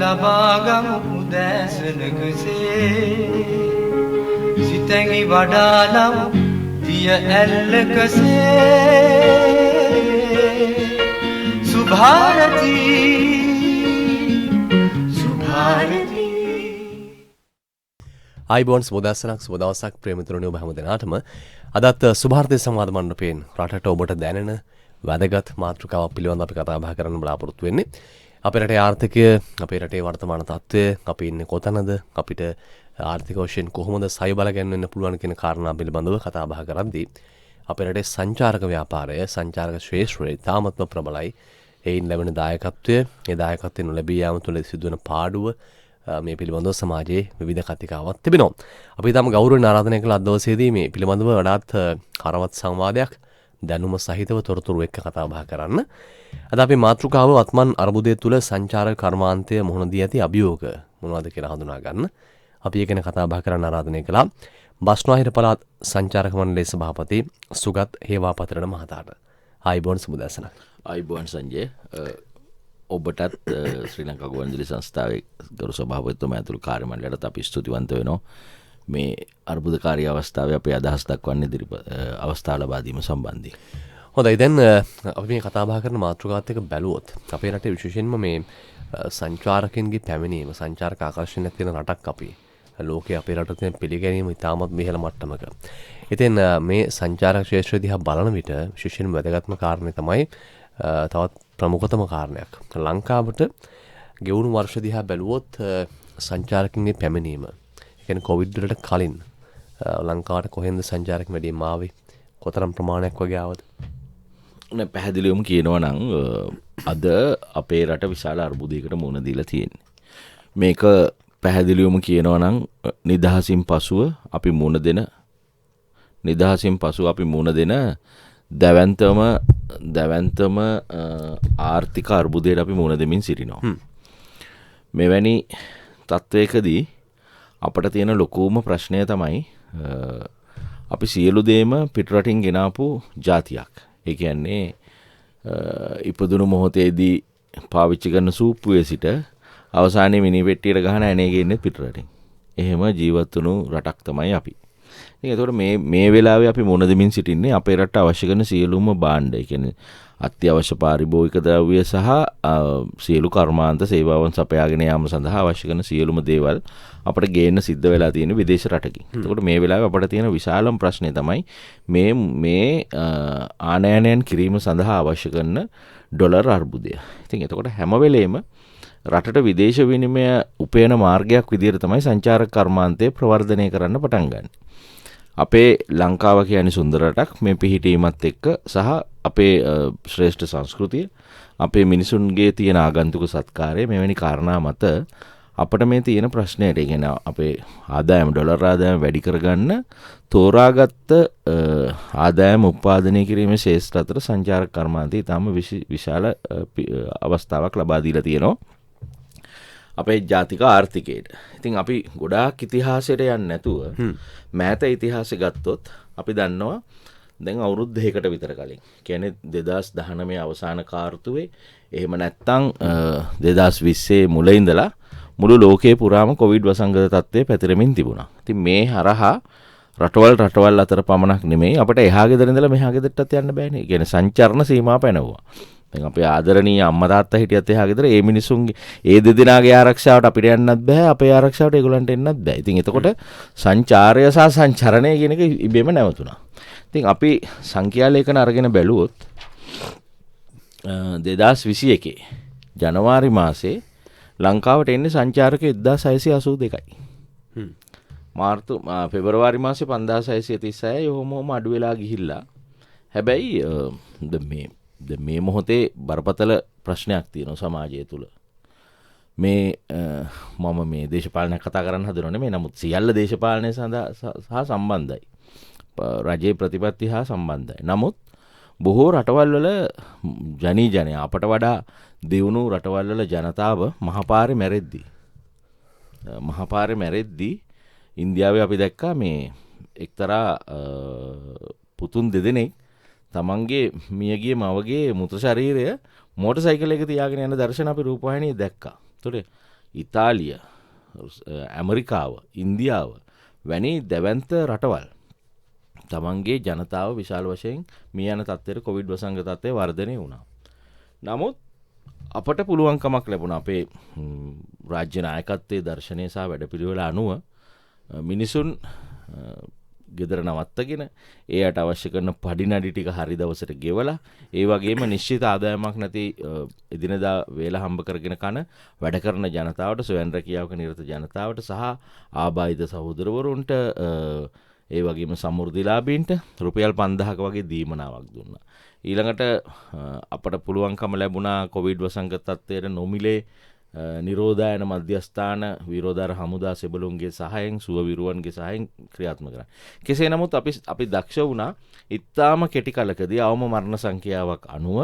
ලබාගමු උදෑසනකසේ සිතැඟි වඩාලමු දිය ඇල්ලකසේ සුභාරතී සුභාරතී. ආයිබෝන් සුබදස්සනක් සුබදවසක් ප්‍රේමිතුරුනි ඔබ හැම දෙනාටම අදත් සුභාර්ථී සංවාද මණ්ඩපයෙන් රටට ඔබට දැනෙන වැදගත් මාතෘකාවක් පිළිබඳව අපි කතා බහ කරන්න බලාපොරොත්තු වෙන්නේ. අපේ රටේ ආර්ථිකය, අපේ රටේ වර්තමාන තත්ත්වය, අපි ඉන්නේ කොතනද, අපිට ආර්ථික වශයෙන් කොහොමද සය බල ගැන්වෙන්න පුළුවන් කියන කාරණා පිළිබඳව කතා බහ කරද්දී අපේ රටේ සංචාරක ව්‍යාපාරය, සංචාරක ශ්‍රේෂ්ඨය තාමත්ම ප්‍රබලයි. එයින් ලැබෙන දායකත්වය, ඒ දායකත්වයෙන් ලැබී යාම තුළ සිදුවන පාඩුව මේ පිළිබඳව සමාජයේ විවිධ කතිකාවක් තිබෙනවා. අපි තාම ගෞරවයෙන් ආරාධනය කළ අද දවසේදී මේ පිළිබඳව වඩාත් හරවත් සංවාදයක් දැනුම සහිතව තොරතුරු එක්ක කතා බහ කරන්න. අද අපි මාතෘකාව වත්මන් අර්බුදය තුළ සංචාරක කර්මාන්තය මුහුණ දී ඇති අභියෝග මොනවද කියලා හඳුනා ගන්න. අපි ඒ ගැන කතා බහ කරන්න ආරාධනය කළා බස්නාහිර පළාත් සංචාරක මණ්ඩලයේ සභාපති සුගත් හේවාපතරණ මහතාට. ආයිබෝන් සුබදසන. ආයිබෝන් සංජය. ඔබටත් ශ්‍රී ලංකා ගුවන්විදුලි සංස්ථාවේ ගරු සභාපතිතුමා ඇතුළු කාර්ය මණ්ඩලයට අපි ස්තුතිවන්ත වෙනවා. මේ අර්බුදකාරී අවස්ථාවේ අපේ අදහස් දක්වන්නේ අවස්ථාව ලබා දීම සම්බන්ධයෙන්. හොඳයි, දැන් අපි මේ කතා බහ කරන මාතෘකාවත් එක්ක බැලුවොත් අපේ රටේ විශේෂයෙන්ම මේ සංචාරකයන්ගේ පැමිණීම, සංචාරක ආකර්ෂණයක් තියෙන රටක් අපි. ලෝකයේ අපේ රටේ තියෙන පිළිගැනීම ඉතාමත් ඉහළ මට්ටමක. ඉතින් මේ සංචාරක ක්ෂේත්‍රය දිහා බලන විට විශේෂයෙන්ම වැදගත්ම කාරණේ තමයි තවත් ප්‍රමුඛතම කාරණයක්. ලංකාවට ගෙවුණු වර්ෂ දිහා බැලුවොත් සංචාරකයන්ගේ පැමිණීම, ඒ කියන්නේ කොවිඩ් වලට කලින් ලංකාවට කොහෙන්ද සංචාරකයන් වැඩිම ආවේ? කොතරම් ප්‍රමාණයක් වගේ ආවද? පැහැදිලිවම කියනවා නම් අද අපේ රට විශාල අර්බුදයකට මුහුණ දීලා තියෙන්නේ. මේක පැහැදිලිවම කියනවා නම් නිදහසින් පසුව අපි මුහුණ දෙන දැවැන්තම ආර්ථික අර්බුදයට අපි මුහුණ දෙමින් සිටිනවා. මෙවැනි තත්වයකදී අපට තියෙන ලොකුම ප්‍රශ්නය තමයි අපි සියලු දේම පිටරටින් ගෙනාපු ජාතියක්. ඒ කියන්නේ ඉපදුණු මොහොතේදී පාවිච්චි කරන සූප්පුවේ සිට අවසානයේ මිනි පෙට්ටියට ගහන ඇනේ ගේන්නේ පිටරටින්. එහෙම ජීවත් වුණු රටක් තමයි අපි. ඉතින් ඒතකොට මේ වෙලාවේ අපි මොන දෙමින් සිටින්නේ අපේ රටට අවශ්‍ය කරන සියලුම භාණ්ඩ. ඒ කියන්නේ අත්‍යවශ්‍ය පාරිභෝගික ද්‍රව්‍ය සහ සියලු කර්මාන්ත සේවාවන් සපයාගෙන යාම සඳහා අවශ්‍ය කරන සියලුම දේවල් අපිට ගේන්න සිද්ධ වෙලා තියෙන විදේශ රටකින්. එතකොට මේ වෙලාවේ අපිට තියෙන විශාලම ප්‍රශ්නේ තමයි මේ ආනයනයන් කිරීම සඳහා අවශ්‍ය කරන ඩොලර් අර්බුදය. ඉතින් එතකොට හැම වෙලේම රටට විදේශ විනිමය උපයන මාර්ගයක් විදිහට තමයි සංචාරක කර්මාන්තය ප්‍රවර්ධනය කරන්න පටන් ගන්න. අපේ ලංකාව කියන්නේ සුන්දර රටක්. මේ පිහිටීමත් එක්ක සහ අපේ ශ්‍රේෂ්ඨ සංස්කෘතිය, අපේ මිනිසුන්ගේ තියෙන ආගන්තුක සත්කාරය, මෙවැනි කාරණා මත අපිට මේ තියෙන ප්‍රශ්නයට, ඒ කියන්නේ අපේ ආදායම, ඩොලර් ආදායම වැඩි කරගන්න තෝරාගත්ත ආදායම උත්පාදනය කිරීමේ ශේෂ්ත්‍ර අතර සංචාරක කර්මාන්තය ඊටම විශාල අවස්ථාවක් ලබා දීලා තියෙනවා අපේ ජාතික ආර්ථිකයට. ඉතින් අපි ගොඩාක් ඉතිහාසයට යන්නේ නැතුව මෑත ඉතිහාසය ගත්තොත් අපි දන්නවා දැන් අවුරුදු 2කට විතර කලින්, කියන්නේ 2019 අවසාන කාර්තුවේ, එහෙම නැත්නම් 2020 මුල ඉඳලා මුළු ලෝකයේ පුරාම කොවිඩ් වසංගත තත්ත්වය පැතිරෙමින් තිබුණා. ඉතින් මේ හරහා රටවල් අතර පමණක් නෙමෙයි අපිට එහා ගෙදර ඉඳලා මෙහා ගෙදරටත් යන්න බෑනේ. ඒ කියන්නේ සංචරණ සීමා පැනවුවා. දැන් අපේ ආදරණීය අම්මා තාත්තා හිටියත් එහා ගෙදර ඒ මිනිසුන්ගේ ඒ දෙදෙනාගේ ආරක්ෂාවට අපිට යන්නත් බෑ, අපේ ආරක්ෂාවට ඒගොල්ලන්ට එන්නත් බෑ. ඉතින් එතකොට සංචාරය සහ සංචරණය කියන එක ඉබේම නැවතුණා. ඉතින් අපි සංඛ්‍යා ලේඛන අරගෙන බැලුවොත් 2021 ජනවාරි මාසේ ලංකාවට එන්නේ සංචාරක 1682යි. පෙබරවාරි මාසේ 5636 යොමෝම අඩු වෙලා ගිහිල්ලා. හැබැයි මේ මොහොතේ බරපතල ප්‍රශ්නයක් තියෙනවා සමාජය තුළ. මම මේ දේශපාලනයක් කතා කරන්න හදනව නෙමෙයි, නමුත් සියල්ල දේශපාලනය සහ සම්බන්ධයි. රජයේ ප්‍රතිපත්ති හා සම්බන්ධයි. නමුත් බොහෝ රටවල් වල ජනයා අපට වඩා දියුණු රටවල් වල ජනතාව මහපාරේ මැරෙද්දී ඉන්දියාවේ අපි දැක්කා මේ එක්තරා පුතුන් දෙදෙනෙක් තමන්ගේ මියගිය මවගේ මෘත ශරීරය මෝටර් සයිකලයක තියාගෙන යන දර්ශන අපි රූපවාහිනියේ දැක්කා. ඒතකොට ඉතාලිය, ඇමරිකාව, ඉන්දියාව වැනි දැවැන්ත රටවල් තමන්ගේ ජනතාව විශාල වශයෙන් මේ යන තත්ත්වයට කොවිඩ් වසංගත තත්ත්වය වර්ධනය වුණා. නමුත් අපට පුළුවන්කමක් ලැබුණා අපේ රාජ්‍ය නායකත්වයේ දර්ශනය සහ වැඩපිළිවෙල අනුව මිනිසුන් ගෙදර නවත්තගෙන ඒයට අවශ්‍ය කරන පඩි නඩි ටික හරි දවසට ගෙවලා ඒ වගේම නිශ්චිත ආදායමක් නැති එදිනදා වේල හම්බ කරගෙන කන වැඩ කරන ජනතාවට, සොයන් රැකියාවක නිරත ජනතාවට සහ ආබාධිත සහෝදරවරුන්ට ඒ වගේම සමෘද්ධිලාභීන්ට රුපියල් 5000ක වගේ දීමනාවක් දුන්නා. ඊළඟට අපට පුළුවන්කම ලැබුණා කොවිඩ් වසංගත තත්ත්වයට නොමිලේ නිරෝධායන මධ්‍යස්ථාන විරෝධාර හමුදා සෙබළුන්ගේ සහයෙන්, සුව විරුවන්ගේ සහයෙන් ක්‍රියාත්මක කරන්න. කෙසේ නමුත් අපි දක්ෂ වුණා ඉතාම කෙටි කලකදී අවම මරණ සංඛ්‍යාවක් අනුව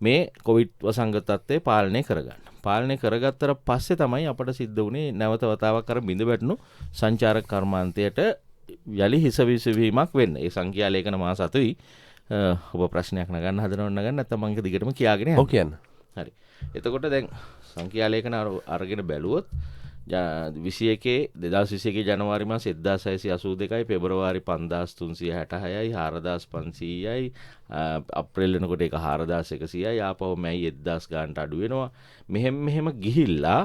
මේ කොවිඩ් වසංගත තත්ත්වය පාලනය කරගන්න. පාලනය කරගත්තට පස්සේ තමයි අපට සිද්ධ වුණේ නැවත වතාවක් අර බිඳ වැටුණු සංචාරක කර්මාන්තයට යලි හිස විසවීමක් වෙන්න. ඒ සංඛ්‍යා ලේඛන මාස 7යි ඔබ ප්‍රශ්නයක් නගන්න හදනව නගන්න නැත්නම් මම ඒක දිගටම කියාගෙන යන්න. ඔව් කියන්න. හරි. එතකොට දැන් සංඛ්‍යා ලේඛන අරගෙන බැලුවොත් 2021 ජනවාරි මාසේ 1682යි, පෙබරවාරි 5366යි, 4500යි, අප්‍රේල් වෙනකොට ඒක 4100යි, ආපහු මැයි 1000 ගානට අඩු වෙනවා. මෙහෙම ගිහිල්ලා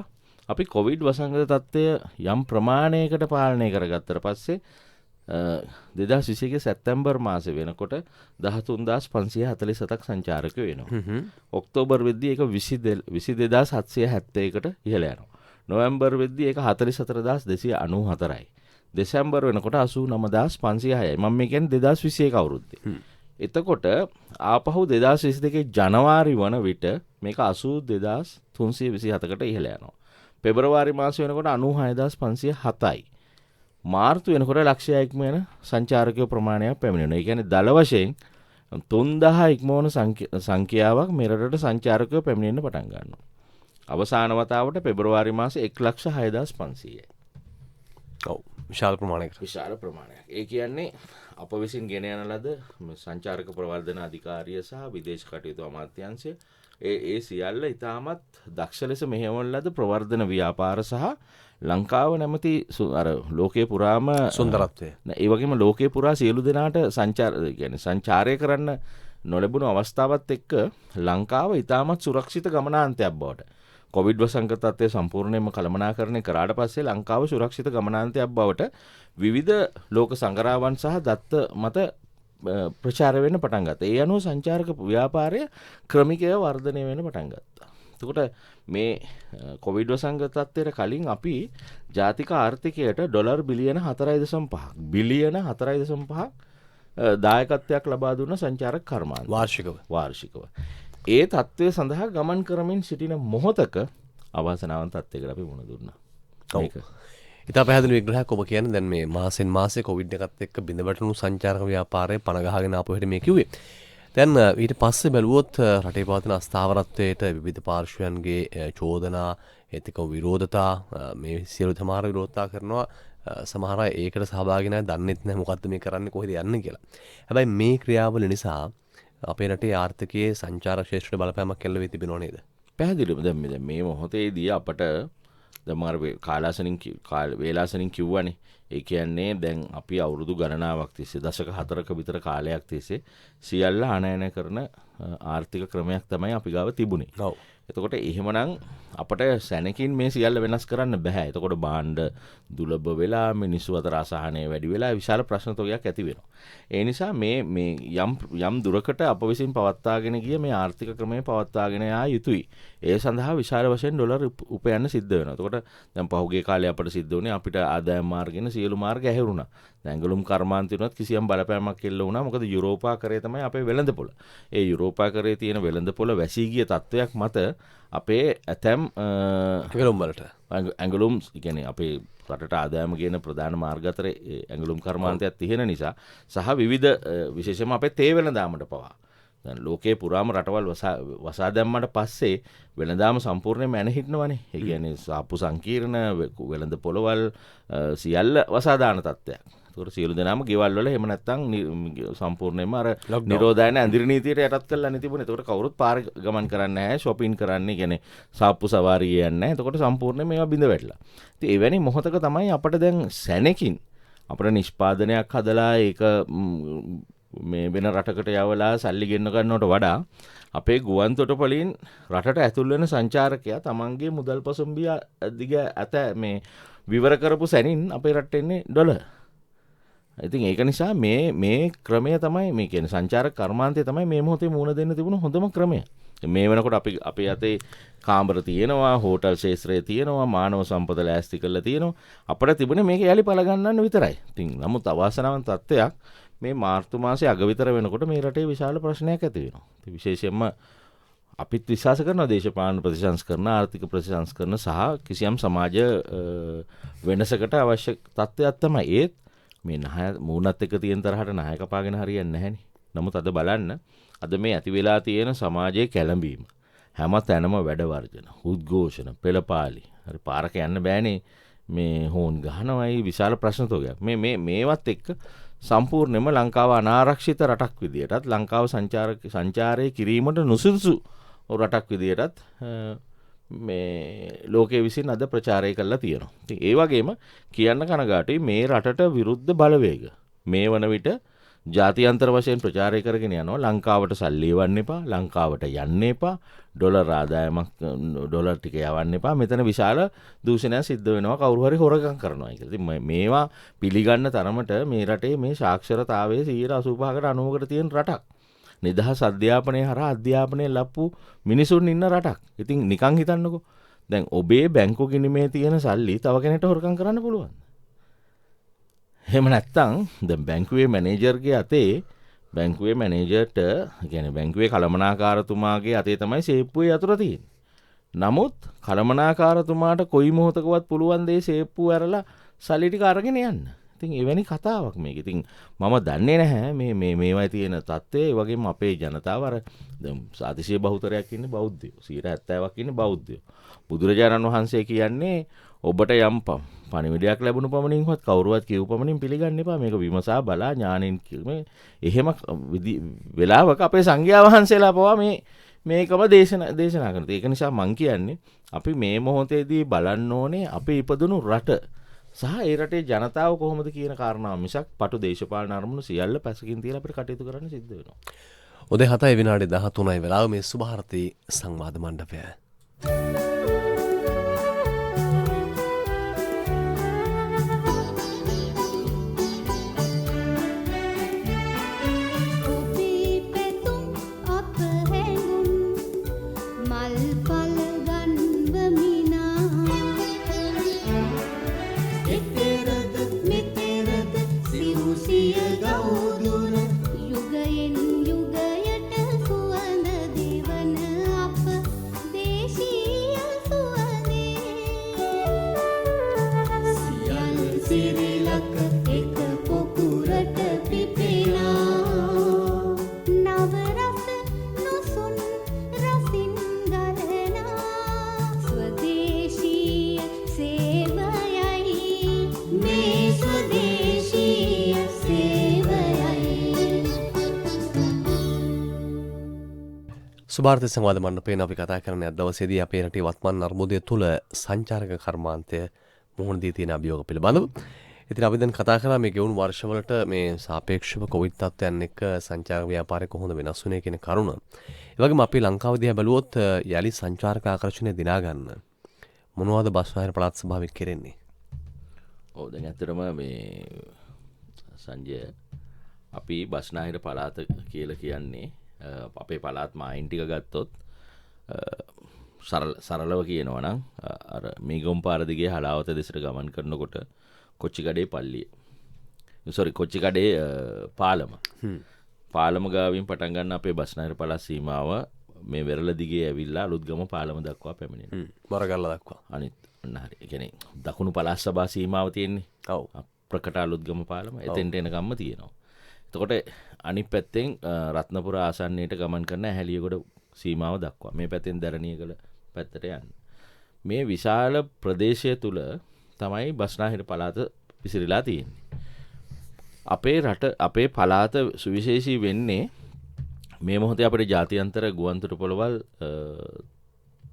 අපි කොවිඩ් වසංගත තත්ත්වය යම් ප්‍රමාණයකට පාලනය කරගත්තට පස්සේ 2021 සැප්තැම්බර් මාසේ වෙනකොට 13547ක් සංචාරකයෝ වෙනවා. ඔක්තෝබර් වෙද්දී ඒක 22771කට ඉහළ යනවා. නොවැම්බර් වෙද්දී ඒක 44294යි. දෙසැම්බර් වෙනකොට 89506යි. මම මේ කියන්නේ 2021 අවුරුද්දේ. එතකොට ආපහු 2022 ජනවාරි වන විට මේක 82327කට ඉහළ යනවා. පෙබරවාරි මාසය වෙනකොට 96507යි. මාර්තු වෙනකොට ලක්ෂය ඉක්මවන සංචාරකයෝ ප්‍රමාණයක් පැමිණෙනවා. ඒ කියන්නේ දල වශයෙන් 3000 ඉක්මවන සංඛ්‍යාවක් මෙරටට සංචාරකයෝ පැමිණෙන්න පටන් ගන්නවා. අවසාන වතාවට පෙබරවාරි මාසේ 1,06,500යි. ඔව් විශාල ප්‍රමාණයකට. විශාල ප්‍රමාණයක්. ඒ කියන්නේ අප විසින් ගෙන යන ලද සංචාරක ප්‍රවර්ධන අධිකාරිය සහ විදේශ කටයුතු අමාත්‍යාංශය ඒ සියල්ල ඉතාමත් දක්ෂ ලෙස මෙහෙයවන ලද ප්‍රවර්ධන ව්‍යාපාර සහ ලංකාව නැමති අර ලෝකයේ පුරාම සුන්දරත්වය. ඒ වගේම ලෝකයේ පුරා සියලු දෙනාට සංචාරය කරන්න නොලැබුණු අවස්ථාවත් එක්ක ලංකාව ඉතාමත් සුරක්ෂිත ගමනාන්තයක් බවට කොවිඩ් වසංගත තත්ත්වය සම්පූර්ණයෙන්ම කළමනාකරණය කරාට පස්සේ ලංකාව සුරක්ෂිත ගමනාන්තයක් බවට විවිධ ලෝක සංග්‍රහයන් සහ දත්ත මත ප්‍රචාර වෙන්න පටන් ගත්තා. ඒ අනුව සංචාරක ව්‍යාපාරය ක්‍රමිකව වර්ධනය වෙන්න පටන් ගත්තා. එතකොට මේ කොවිඩ් වසංගත තත්ත්වයට කලින් අපි ජාතික ආර්ථිකයට ඩොලර් බිලියන 4.5 දායකත්වයක් ලබා දුන්න සංචාරක කර්මාන්ත වාර්ෂිකව. ඒ තත්ත්වය සඳහා ගමන් කරමින් සිටින මොහොතක අවාසනාවන්ත තත්ත්වයකට අපි මුහුණ දුන්නා. ඒක ඉතා පැහැදිලි විග්‍රහයක් ඔබ කියන්නේ. දැන් මේ මාසෙන් මාසේ කොවිඩ් එකත් එක්ක බිඳ වැටුණු සංචාරක ව්‍යාපාරය පණ ගහගෙන ආපු හැටි මේ කිව්වේ. දැන් ඊට පස්සේ බැලුවොත් රටේ පවතින අස්ථාවරත්වයට විවිධ පාර්ශ්වයන්ගේ චෝදනා, ඒතික විරෝධතා, මේ සියලු සමහර විරෝධතා කරනවා. සමහර අය ඒකට සහභාගී නැහැ, දන්නෙත් නැහැ මොකද්ද මේ කරන්නේ, කොහෙද යන්නේ කියලා. හැබැයි මේ ක්‍රියාවලිය නිසා අපේ රටේ ආර්ථිකයේ සංචාර ක්ෂේත්‍රයට බලපෑමක් එල්ල වී තිබෙනව නේද? පැහැදිලිවම දැන් මේ මොහොතේදී අපට දමාර වේලාසනින් කිව්වනේ. ඒ කියන්නේ දැන් අපි අවුරුදු ගණනාවක් තිස්සේ දශක 4ක විතර කාලයක් තිස්සේ සියල්ල ආනයනය කරන ආර්ථික ක්‍රමයක් තමයි අපි ගාව තිබුණේ. ඔව්. එතකොට එහෙමනම් අපට සැනකින් මේ සියල්ල වෙනස් කරන්න බෑ. එතකොට භාණ්ඩ දුලබ වෙලා මිනිස්සු අතර අසහනය වැඩි වෙලා විශාල ප්‍රශ්න තොගයක් ඇති වෙනවා. ඒ නිසා මේ යම් දුරකට අප විසින් පවත්වාගෙන ගිය මේ ආර්ථික ක්‍රමය පවත්වාගෙන යා යුතුයි. ඒ සඳහා විශාල වශයෙන් ඩොලර් උපයන්න සිද්ධ වෙනවා. එතකොට දැන් පහුගිය කාලේ අපට සිද්ධ වුණේ අපිට ආදායම් මාර්ගයෙන් සියලු මාර්ග ඇහැරුණා. දැන් ඇඟලුම් කර්මාන්තයනොත් කිසියම් බලපෑමක් එල්ල වුණා. මොකද යුරෝපාකරය තමයි අපේ වෙළඳපොළ. ඒ යුරෝපාකරයේ තියෙන වෙළඳපොළ වැසී ගිය තත්ත්වයක් මත අපේ ඇතැම් ඇඟලුම් වලට ඇඟලුම් කියන්නේ අපේ රටට ආදායම කියන ප්‍රධාන මාර්ග අතර ඇඟලුම් කර්මාන්තයක් තියෙන නිසා සහ විවිධ විශේෂයෙන්ම අපේ තේ වෙළඳාමට පවා දැන් ලෝකේ පුරාම රටවල් වසා දැම්මට පස්සේ වෙළඳාම සම්පූර්ණයෙන්ම ඇන හිටනවනේ. ඒ කියන්නේ සාප්පු සංකීර්ණ වෙළඳ පොළවල් සියල්ල වසා දාන තත්ත්වයක්. ඒකට සියලු දෙනාම ගෙවල් වල එහෙම නැත්නම් සම්පූර්ණයෙන්ම අර නිරෝධායන ඇඳිරි නීතියට යටත් කරලා නැති තිබුණේ. ඒකට කවුරුත් පාර ගමන් කරන්නේ නැහැ, shopping කරන්නේ, කියන්නේ සාප්පු සවාරි යන්නේ නැහැ. ඒකට සම්පූර්ණයෙන් මේවා බිඳ වැටලා. ඉතින් එවැනි මොහොතක තමයි අපිට දැන් සැනකින් අපිට නිෂ්පාදනයක් හදලා ඒක මේ වෙන රටකට යවලා සල්ලි ගෙන්න ගන්නවට වඩා අපේ ගුවන් තොටුපළින් රටට ඇතුල් වෙන සංචාරකයා තමන්ගේ මුදල් පසුම්බිය දිග ඇත මේ විවර කරපු සැනින් අපේ රටට එන්නේ ඩොලර්. ඉතින් ඒක නිසා මේ ක්‍රමය තමයි මේ කියන්නේ සංචාරක කර්මාන්තය තමයි මේ මොහොතේ මුණ දෙන්න තිබුණු හොඳම ක්‍රමය. මේ වෙනකොට අපි අතේ කාමර තියෙනවා, හෝටල් ශේත්‍රය තියෙනවා, මානව සම්පත ලෑස්ති කරලා තියෙනවා. අපිට තිබුණේ මේක යලි පළ ගන්නන්න විතරයි. ඉතින් නමුත් අවාසනාවන්ත තත්ත්වයක් මේ මාර්තු මාසේ අග විතර වෙනකොට මේ රටේ විශාල ප්‍රශ්නයක් ඇති වෙනවා. ඉතින් විශේෂයෙන්ම අපිත් විශ්වාස කරනවා දේශපාලන ප්‍රතිසංස්කරණ, ආර්ථික ප්‍රතිසංස්කරණ සහ කිසියම් සමාජ වෙනසකට අවශ්‍ය තත්ත්වයක් තමයි. ඒත් මේ මූණත් එක්ක තියෙන තරහට නහය කපාගෙන හරියන්නේ නැහැනේ. නමුත් අද බලන්න අද මේ ඇති වෙලා තියෙන සමාජයේ කැළඹීම හැම තැනම වැඩ වර්ජන, උද්ඝෝෂණ, පෙළපාලි. හරි පාරක යන්න බෑනේ. මේ හෝන් ගහනවයි විශාල ප්‍රශ්න තෝගයක්. මේවත් එක්ක සම්පූර්ණයෙන්ම ලංකාව අනාරක්ෂිත රටක් විදියටත් ලංකාව සංචාරය කිරීමට නුසුදුසු රටක් විදියටත් මේ ලෝකයේ විසින් අද ප්‍රචාරය කරලා තියෙනවා. ඉතින් ඒ වගේම කියන්න කනගාටුයි මේ රටට විරුද්ධ බලවේග මේ වන විට ජාත්‍යන්තර වශයෙන් ප්‍රචාරය කරගෙන යනවා. ලංකාවට සල්ලි එවන්න එපා, ලංකාවට යන්න එපා, ඩොලර් ආදායමක් ඩොලර් ටික යවන්න එපා. මෙතන විශාල දූෂණයක් සිද්ධ වෙනවා, කවුරු හරි හොරගම් කරනවා කියලා. ඉතින් මේවා පිළිගන්න තරමට මේ රටේ මේ සාක්ෂරතාවයේ 85කට 90කට තියෙන රටක්. නිදහස් අධ්‍යාපනය හරහා අධ්‍යාපනය ලැබපු මිනිසුන් ඉන්න රටක්. ඉතින් නිකන් හිතන්නකෝ. දැන් ඔබේ බැංකු ගිණුමේ තියෙන සල්ලි තව කෙනෙක්ට හොරකම් කරන්න පුළුවන්. එහෙම නැත්නම් දැන් බැංකුවේ මැනේජර්ගේ අතේ බැංකුවේ මැනේජර්ට කියන්නේ බැංකුවේ කළමනාකාරතුමාගේ අතේ තමයි සේප්පුවේ යතුර තියෙන්නේ. නමුත් කළමනාකාරතුමාට කොයි මොහොතකවත් පුළුවන් දේ සේප්පුව ඇරලා සල්ලි ටික අරගෙන යන්න. ඉතින් එවැනි කතාවක් මේක. ඉතින් මම දන්නේ නැහැ මේවා තියෙන තත්ත්වය. ඒ වගේම අපේ ජනතාව අර දැන් සාතිශය බහුතරයක් ඉන්නේ බෞද්ධයෝ. 70%ක් ඉන්නේ බෞද්ධයෝ. බුදුරජාණන් වහන්සේ කියන්නේ ඔබට යම් පණිවිඩයක් ලැබුණු පමණින්වත් කවුරුවත් කියව පමණින් පිළිගන්න එපා. මේක විමසා බලා ඥානෙන් මේ එහෙම වෙලාවක අපේ සංඝයා වහන්සේලා පවා මේකම දේශනා කරනවා. ඒක නිසා මම කියන්නේ අපි මේ මොහොතේදී බලන්න ඕනේ අපි ඉපදුණු රට සහ ඒ රටේ ජනතාව කොහොමද කියන කාරණාව මිසක් පටු දේශපාලන අරමුණු සියල්ල පැසකින් තියලා අපිට කටයුතු කරන්න සිද්ධ වෙනවා. උදේ 7 විනාඩි 13යි වෙලාව මේ සුභාරති සංවාද මණ්ඩපය. සුභාර්ථ සංවාද මණ්ඩපයෙන් අපි කතා කරන අද දවසේදී අපේ රටේ වත්මන් අර්බුදය තුළ සංචාරක කර්මාන්තය මුහුණ දී තියෙන අභියෝග පිළිබඳව. ඉතින් අපි දැන් කතා කරා මේ ගෙවුණු වර්ෂවලට මේ සාපේක්ෂව කොවිඩ් තත්ත්වයන් එක්ක සංචාරක ව්‍යාපාරය කොහොමද වෙනස් වුනේ කියන කරුණ. ඒ වගේම අපි ලංකාව දිහා බැලුවොත් යලි සංචාරක ආකර්ෂණය දිනා ගන්න මොනවද බස්නාහිර පළාත් සභාවෙන් කෙරෙන්නේ? ඔව් දැන් ඇත්තටම මේ සංජය අපි බස්නාහිර පළාත කියලා කියන්නේ අපේ පළාත් මායින් ටික ගත්තොත් සරලව කියනවා නම් අර මේගොම් පාර දිගේ හලාවත දෙසට ගමන් කරනකොට කොච්චිකඩේ පල්ලිය. කොච්චිකඩේ පාලම ගාවින් පටන් ගන්න අපේ බස්නාහිර පළාත් සීමාව මේ වෙරළ දිගේ ඇවිල්ලා අලුත්ගම පාලම දක්වා පැමිණෙනවා. මොරගල්ල දක්වා. අනිත් හරි. ඒ කියන්නේ දකුණු පළාත් සභා සීමාව තියෙන්නේ. ඔව්. ප්‍රකට අලුත්ගම පාලම එතෙන්ට එනකම්ම තියෙනවා. එතකොට අනිත් පැත්තෙන් රත්නපුර ආසන්නයට ගමන් කරන ඇහැලියගොඩ සීමාව දක්වා මේ පැත්තෙන් දැරණියගල පැත්තට යන්න. මේ විශාල ප්‍රදේශය තුල තමයි බස්නාහිර පළාත විසිරීලා තියෙන්නේ. අපේ රට අපේ පළාත සුවිශේෂී වෙන්නේ මේ මොහොතේ අපේ ජාත්‍යන්තර ගුවන්තොටුපළවල්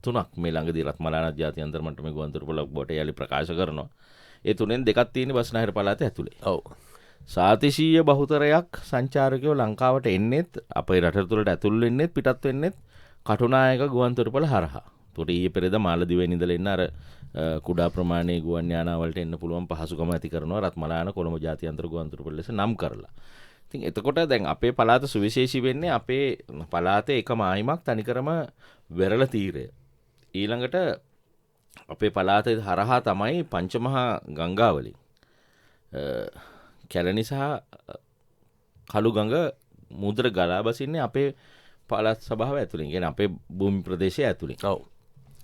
3ක් මේ ළඟදී රත්මලාන ජාත්‍යන්තර මට්ටමේ ගුවන්තොටුපළක් බොට යාලි ප්‍රකාශ කරනවා. ඒ තුනෙන් දෙකක් තියෙන්නේ බස්නාහිර පළාතේ ඇතුලේ. ඔව්. සාතිශීය බහුතරයක් සංචාරකයෝ ලංකාවට එන්නෙත් අපේ රට තුළට ඇතුල් වෙන්නෙත් පිටත් වෙන්නෙත් කටුනායක ගුවන්තොටුපළ හරහා. ඒකට ඊයේ පෙරේද මාලදිවයින් ඉඳලා එන්න අර කුඩා ප්‍රමාණයේ ගුවන් යානාවලට එන්න පුළුවන් පහසුකම ඇති කරනවා රත්මලාන කොළඹ ජාත්‍යන්තර ගුවන්තොටුපළ ලෙස නම් කරලා. ඉතින් එතකොට දැන් අපේ පළාත සුවිශේෂී වෙන්නේ අපේ පළාතේ එක මායිමක් තනිකරම වෙරළ තීරය. ඊළඟට අපේ පළාතේ හරහා තමයි පංචමහා ගංගාවලින් කැලණි සහ කළු ගඟ මුද්‍ර ගලා බසින්නේ අපේ පළාත් සභාව ඇතුළෙන්. කියන්නේ අපේ භූමි ප්‍රදේශය ඇතුළෙන්. ඔව්.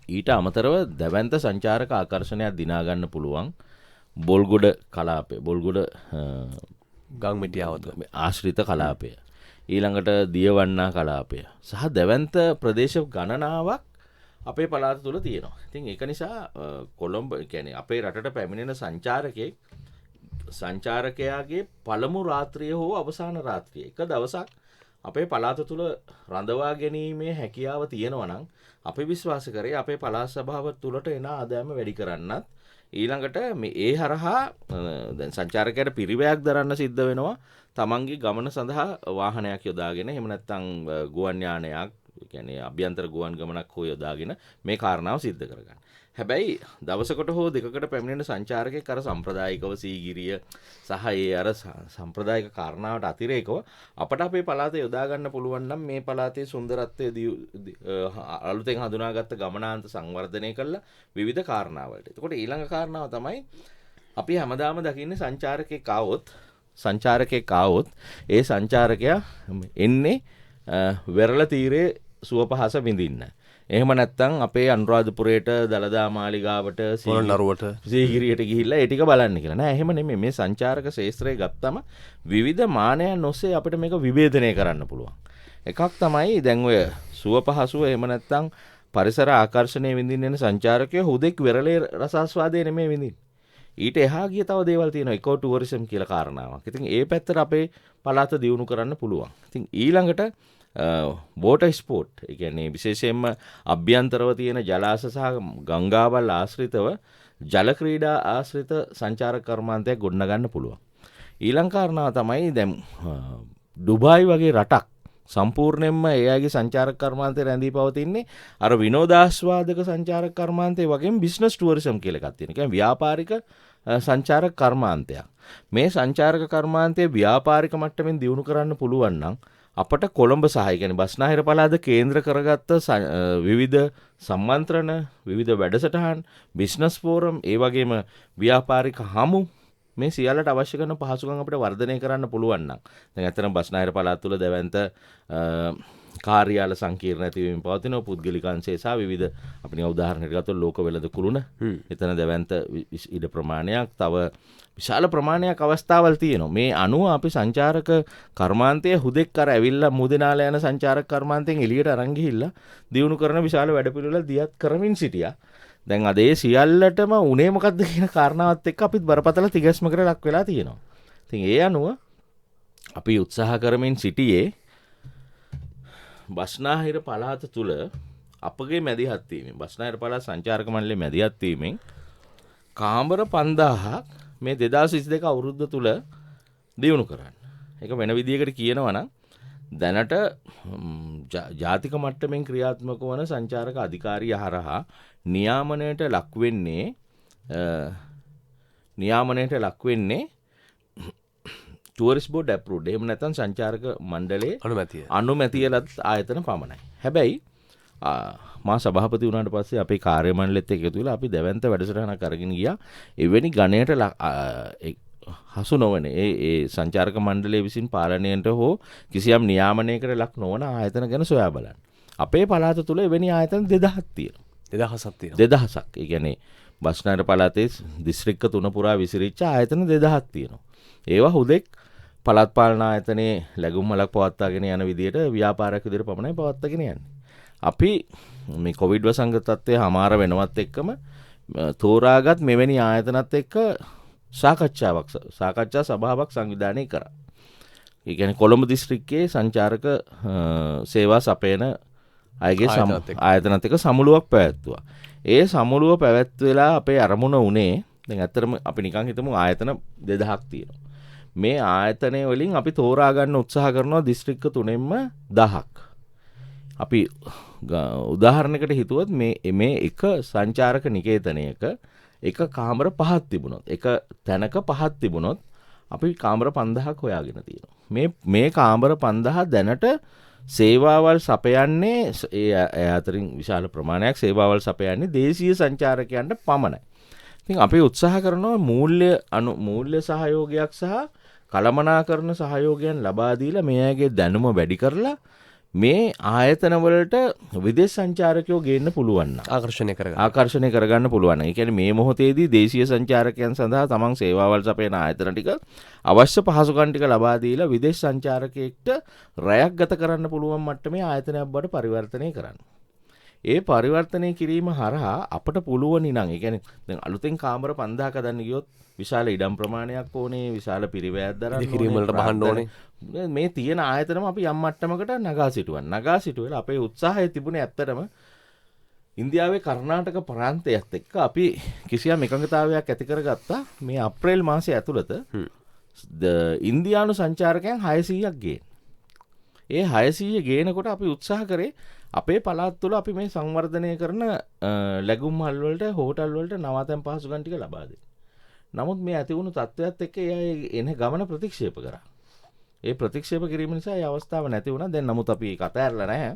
ඊට අමතරව දැවැන්ත සංචාරක ආකර්ෂණයක් දිනා ගන්න පුළුවන් බොල්ගොඩ කලාපය. බොල්ගොඩ ගංමිටියාවත ආශ්‍රිත කලාපය. ඊළඟට දියවන්නා කලාපය. සහ දැවැන්ත ප්‍රදේශ ගණනාවක් අපේ පළාත තුළ තියෙනවා. ඉතින් ඒක නිසා කොළඹ කියන්නේ අපේ රටට පැමිණෙන සංචාරකයාගේ පළමු රාත්‍රිය හෝ අවසාන රාත්‍රිය එක දවසක් අපේ පළාත තුළ රඳවා ගැනීමේ හැකියාව තියෙනවා නම් අපි විශ්වාස කරේ අපේ පළාත් සභාව තුළට එන ආදායම වැඩි කරන්නත් ඊළඟට මේ ඒ හරහා දැන් සංචාරකයට පිරිවැයක් දරන්න සිද්ධ වෙනවා තමන්ගේ ගමන සඳහා වාහනයක් යොදාගෙන එහෙම නැත්නම් ගුවන් යානයක් කියන්නේ අභ්‍යන්තර ගුවන් ගමනක් හෝ යොදාගෙන මේ කාරණාව සිද්ධ කරගන්න. හැබැයි දවසකට හෝ දෙකකට පැමිණෙන සංචාරකයෙක් අර සම්ප්‍රදායිකව සීගිරිය සහ ඒ අර සම්ප්‍රදායික කාරණාවට අතිරේකව අපට අපේ පළාත යොදා ගන්න පුළුවන් නම් මේ පළාතේ සුන්දරත්වය අලුතෙන් හඳුනාගත්ත ගමනාන්ත සංවර්ධනය කරලා විවිධ කාරණාවලට. එතකොට ඊළඟ කාරණාව තමයි අපි හැමදාම දකින්නේ සංචාරකයෙක් ආවොත් ඒ සංචාරකයා එන්නේ වෙරළ තීරයේ සුව පහස විඳින්න. එහෙම නැත්නම් අපේ අනුරාධපුරයට දලදා මාලිගාවට පොළොන්නරුවට සීගිරියට ගිහිල්ලා ඒ ටික බලන්න කියලා. නෑ එහෙම නෙමෙයි. මේ සංචාරක ශාස්ත්‍රය ගත්තම විවිධ මානයන් ඔස්සේ අපිට මේක විභේදනය කරන්න පුළුවන්. එකක් තමයි දැන් ඔය සුව පහසුව එහෙම නැත්නම් පරිසර ආකර්ෂණය විඳින්න එන සංචාරකයෝ හුදෙක් වෙරළේ රසාස්වාදය නෙමෙයි විඳින්නේ. ඊට එහා ගිය තව දේවල් තියෙනවා. ඉකෝ ටුවරිසම් කියලා කාරණාවක්. ඉතින් ඒ පැත්තට අපේ පළාත දියුණු කරන්න පුළුවන්. ඉතින් ඊළඟට වෝටර් ස්පෝර්ට් ඒ කියන්නේ විශේෂයෙන්ම අභ්‍යන්තරව තියෙන ජලාශ සහ ගංගාවල් ආශ්‍රිතව ජල ക്രീඩා ආශ්‍රිත සංචාරක කර්මාන්තයක් ගොඩනගන්න පුළුවන්. ඊළඟ කාරණාව තමයි දැන් ඩුබායි වගේ රටක් සම්පූර්ණයෙන්ම එයාගේ සංචාරක කර්මාන්තය රැඳී පවතින්නේ අර විනෝදාස්වාදක සංචාරක කර්මාන්තය වගේම බිස්නස් ටුවරිසම් කියලා එකක් තියෙනවා. කියන්නේ ව්‍යාපාරික සංචාරක කර්මාන්තයක්. මේ සංචාරක කර්මාන්තයේ ව්‍යාපාරික මට්ටමින් දියුණු කරන්න පුළුවන් නම් අපට කොළඹ සහ කියන්නේ බස්නාහිර පළාත කේන්ද්‍ර කරගත්ත විවිධ සම්මන්ත්‍රණ, විවිධ වැඩසටහන්, බිස්නස් ෆෝරම්, ඒ වගේම ව්‍යාපාරික හමු මේ සියල්ලට අවශ්‍ය කරන පහසුකම් අපිට වර්ධනය කරන්න පුළුවන් නම් දැන් ඇත්තටම බස්නාහිර පළාත තුළ දැවැන්ත කාර්යාල සංකීර්ණ ඇතිවීම පවතින පුද්ගලිකාංශය සහ විවිධ අපි උදාහරණයක් ගත්තොත් ලෝක වෙළඳ කුළුණ එතන දැවැන්ත ඉඩ ප්‍රමාණයක් තව විශාල ප්‍රමාණයක් අවස්ථාවල් තියෙනවා. මේ අනුව අපි සංචාරක කර්මාන්තයේ හුදෙක් කර ඇවිල්ලා මුදෙනාලා යන සංචාරක කර්මාන්තයෙන් එළියට අරන් ගිහිල්ලා දියුණු කරන විශාල වැඩපිළිවෙල දියත් කරමින් සිටියා. දැන් අද ඒ සියල්ලටම උනේ මොකද්ද කියන කාරණාවත් එක්ක අපිත් බරපතල තිගැස්මකට ලක් වෙලා තියෙනවා. ඉතින් ඒ අනුව අපි උත්සාහ කරමින් සිටියේ බස්නාහිර පළාත තුල අපගේ මැදිහත් වීමෙන් බස්නාහිර පළාත් සංචාරක මණ්ඩලයේ මැදිහත් වීමෙන් කාමර 5000ක් මේ 2022 අවුරුද්ද තුල දියුණු කරන්න. ඒක වෙන විදිහකට කියනවා නම් දැනට ජාතික මට්ටමින් ක්‍රියාත්මක වන සංචාරක අධිකාරිය හරහා නියාමනයට ලක් වෙන්නේ ටුවරිස්ට් බෝඩ් ඇප්රූව්ඩ් එහෙම නැත්නම් සංචාරක මණ්ඩලයේ අනුමැතියලත් ආයතන පමණයි. හැබැයි මා සභාපති වුණාට පස්සේ අපේ කාර්ය මණ්ඩලෙත් එකතු වෙලා අපි දැවැන්ත වැඩසටහනක් අරගෙන ගියා. එවැනි ගණයට හසු නොවන ඒ සංචාරක මණ්ඩලය විසින් පාලනයට හෝ කිසියම් නියාමනයකට ලක් නොවන ආයතන ගැන සොයා බලන්න. අපේ පළාත තුල එවැනි ආයතන 2000ක් තියෙනවා. 2000ක්. ඒ කියන්නේ බස්නාහිර පළාතේ දිස්ත්‍රික්ක 3 පුරා විසිරිච්ච ආයතන 2000ක් තියෙනවා. ඒවා හුදෙක් පළාත් පාලන ආයතනයේ ලැබුම් මලක් පවත්වාගෙන යන විදිහට ව්‍යාපාරයක් විදිහට පමණයි පවත්වාගෙන යන්නේ. අපි මේ කොවිඩ් වසංගත තත්ත්වය හමාර වෙනවත් එක්කම තෝරාගත් මෙවැනි ආයතනත් එක්ක සාකච්ඡා සභාවක් සංවිධානය කරා. ඒ කියන්නේ කොළඹ දිස්ත්‍රික්කයේ සංචාරක සේවා සපයන අයගේ ආයතනත් එක්ක සමුළුවක් පැවැත්තුවා. ඒ සමුළුව පැවැත්වෙලා අපේ අරමුණ උනේ දැන් ඇත්තටම අපි නිකන් හිතමු ආයතන 2000ක් තියෙනවා. මේ ආයතනය වලින් අපි තෝරා ගන්න උත්සාහ කරනවා දිස්ත්‍රික්ක 3ෙන්ම 1000ක්. අපි උදාහරණයකට හිතුවොත් මේ එක සංචාරක නිකේතනයක එක කාමර 5ක් තිබුණොත් එක තැනක 5ක් තිබුණොත් අපි කාමර 5000ක් හොයාගෙන තියෙනවා. මේ කාමර 5000 දැනට සේවාවල් සපයන්නේ ඒ අතරින් විශාල ප්‍රමාණයක් සේවාවල් සපයන්නේ දේශීය සංචාරකයන්ට පමණයි. ඉතින් අපි උත්සාහ කරනවා මූල්‍ය සහයෝගයක් සහ කළමනාකරණ සහයෝගයන් ලබා දීලා මේ අයගේ දැනුම වැඩි කරලා මේ ආයතන වලට විදේශ සංචාරකයෝ ගේන්න පුළුවන් නම් ආකර්ෂණය කරගන්න පුළුවන්. ඒ කියන්නේ මේ මොහොතේදී දේශීය සංචාරකයන් සඳහා තමන් සේවාවල් සපයන ආයතන ටික අවශ්‍ය පහසුකම් ටික ලබා දීලා විදේශ සංචාරකයෙක්ට රැයක් ගත කරන්න පුළුවන් මට්ටමේ ආයතනයක් බවට පරිවර්තනය කරන්න. ඒ පරිවර්තනය කිරීම හරහා අපට පුළුවන් නම් ඒ කියන්නේ දැන් අලුතෙන් කාමර 5000ක හදන්න ගියොත් විශාල ඉඩම් ප්‍රමාණයක් ඕනේ, විශාල පිරිවැයක් දරන්න ඕනේ. මේ තියෙන ආයතනම අපි යම් මට්ටමකට නගා සිටුවලා අපේ උත්සාහය තිබුණේ ඇත්තටම ඉන්දියාවේ කර්ණාටක ප්‍රාන්තයත් එක්ක අපි කිසියම් එකඟතාවයක් ඇති කරගත්තා. මේ අප්‍රේල් මාසයේ ඇතුළත ඉන්දියානු සංචාරකයන් 600ක් ගේන. ඒ 600 ගේනකොට අපි උත්සාහ කරේ අපේ පළාත් තුළ අපි මේ සංවර්ධනය කරන ලැබුම් මල් වලට හෝටල් වලට නවාතැන් පහසුකම් ටික ලබා දෙන්න. නමුත් මේ ඇති වුණු තත්ත්වයක් එක්ක එන ගමන ප්‍රතික්ෂේප කරා. ඒ ප්‍රතික්ෂේප කිරීම නිසා ඒ අවස්ථාව නැති වුණා. දැන් නමුත් අපි ඒක අතහැරලා නැහැ.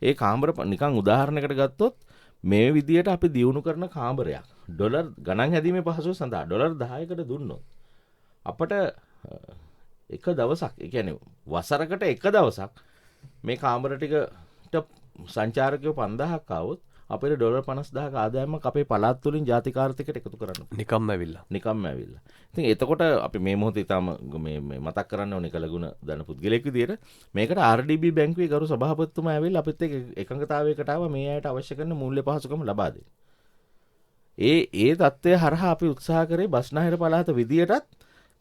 ඒ කාමර නිකන් උදාහරණයකට ගත්තොත් මේ විදියට අපි දියුණු කරන කාමරයක් ඩොලර් ගණන් හැදීමේ පහසුව සඳහා ඩොලර් 10කට දුන්නොත් අපට එක දවසක් ඒ කියන්නේ වසරකට එක දවසක් මේ කාමර ටිකට සංචාරකයෝ 5000ක් ආවොත් අපේ ඩොලර් 50000ක ආදායමක් අපේ පළාත් තුලින් ජාතික ආර්ථිකයට එකතු කරන්න. නිකම්ම ඇවිල්ලා. ඉතින් එතකොට අපි මේ මොහොතේ තාම මේ මතක් කරන්න ඕනේ කලගුණ දන පුද්ගලයෙක් විදියට මේකට RDB බැංකුවේ ගරු සභාපතිතුමා ඇවිල්ලා අපිත් එක්ක එකඟතාවයකට ආවා මේ අයට අවශ්‍ය කරන මූල්‍ය පහසුකම් ලබා දෙන්න. ඒ தත්ත්වය හරහා අපි උත්සාහ කරේ බස්නාහිර පළාත විදියටත්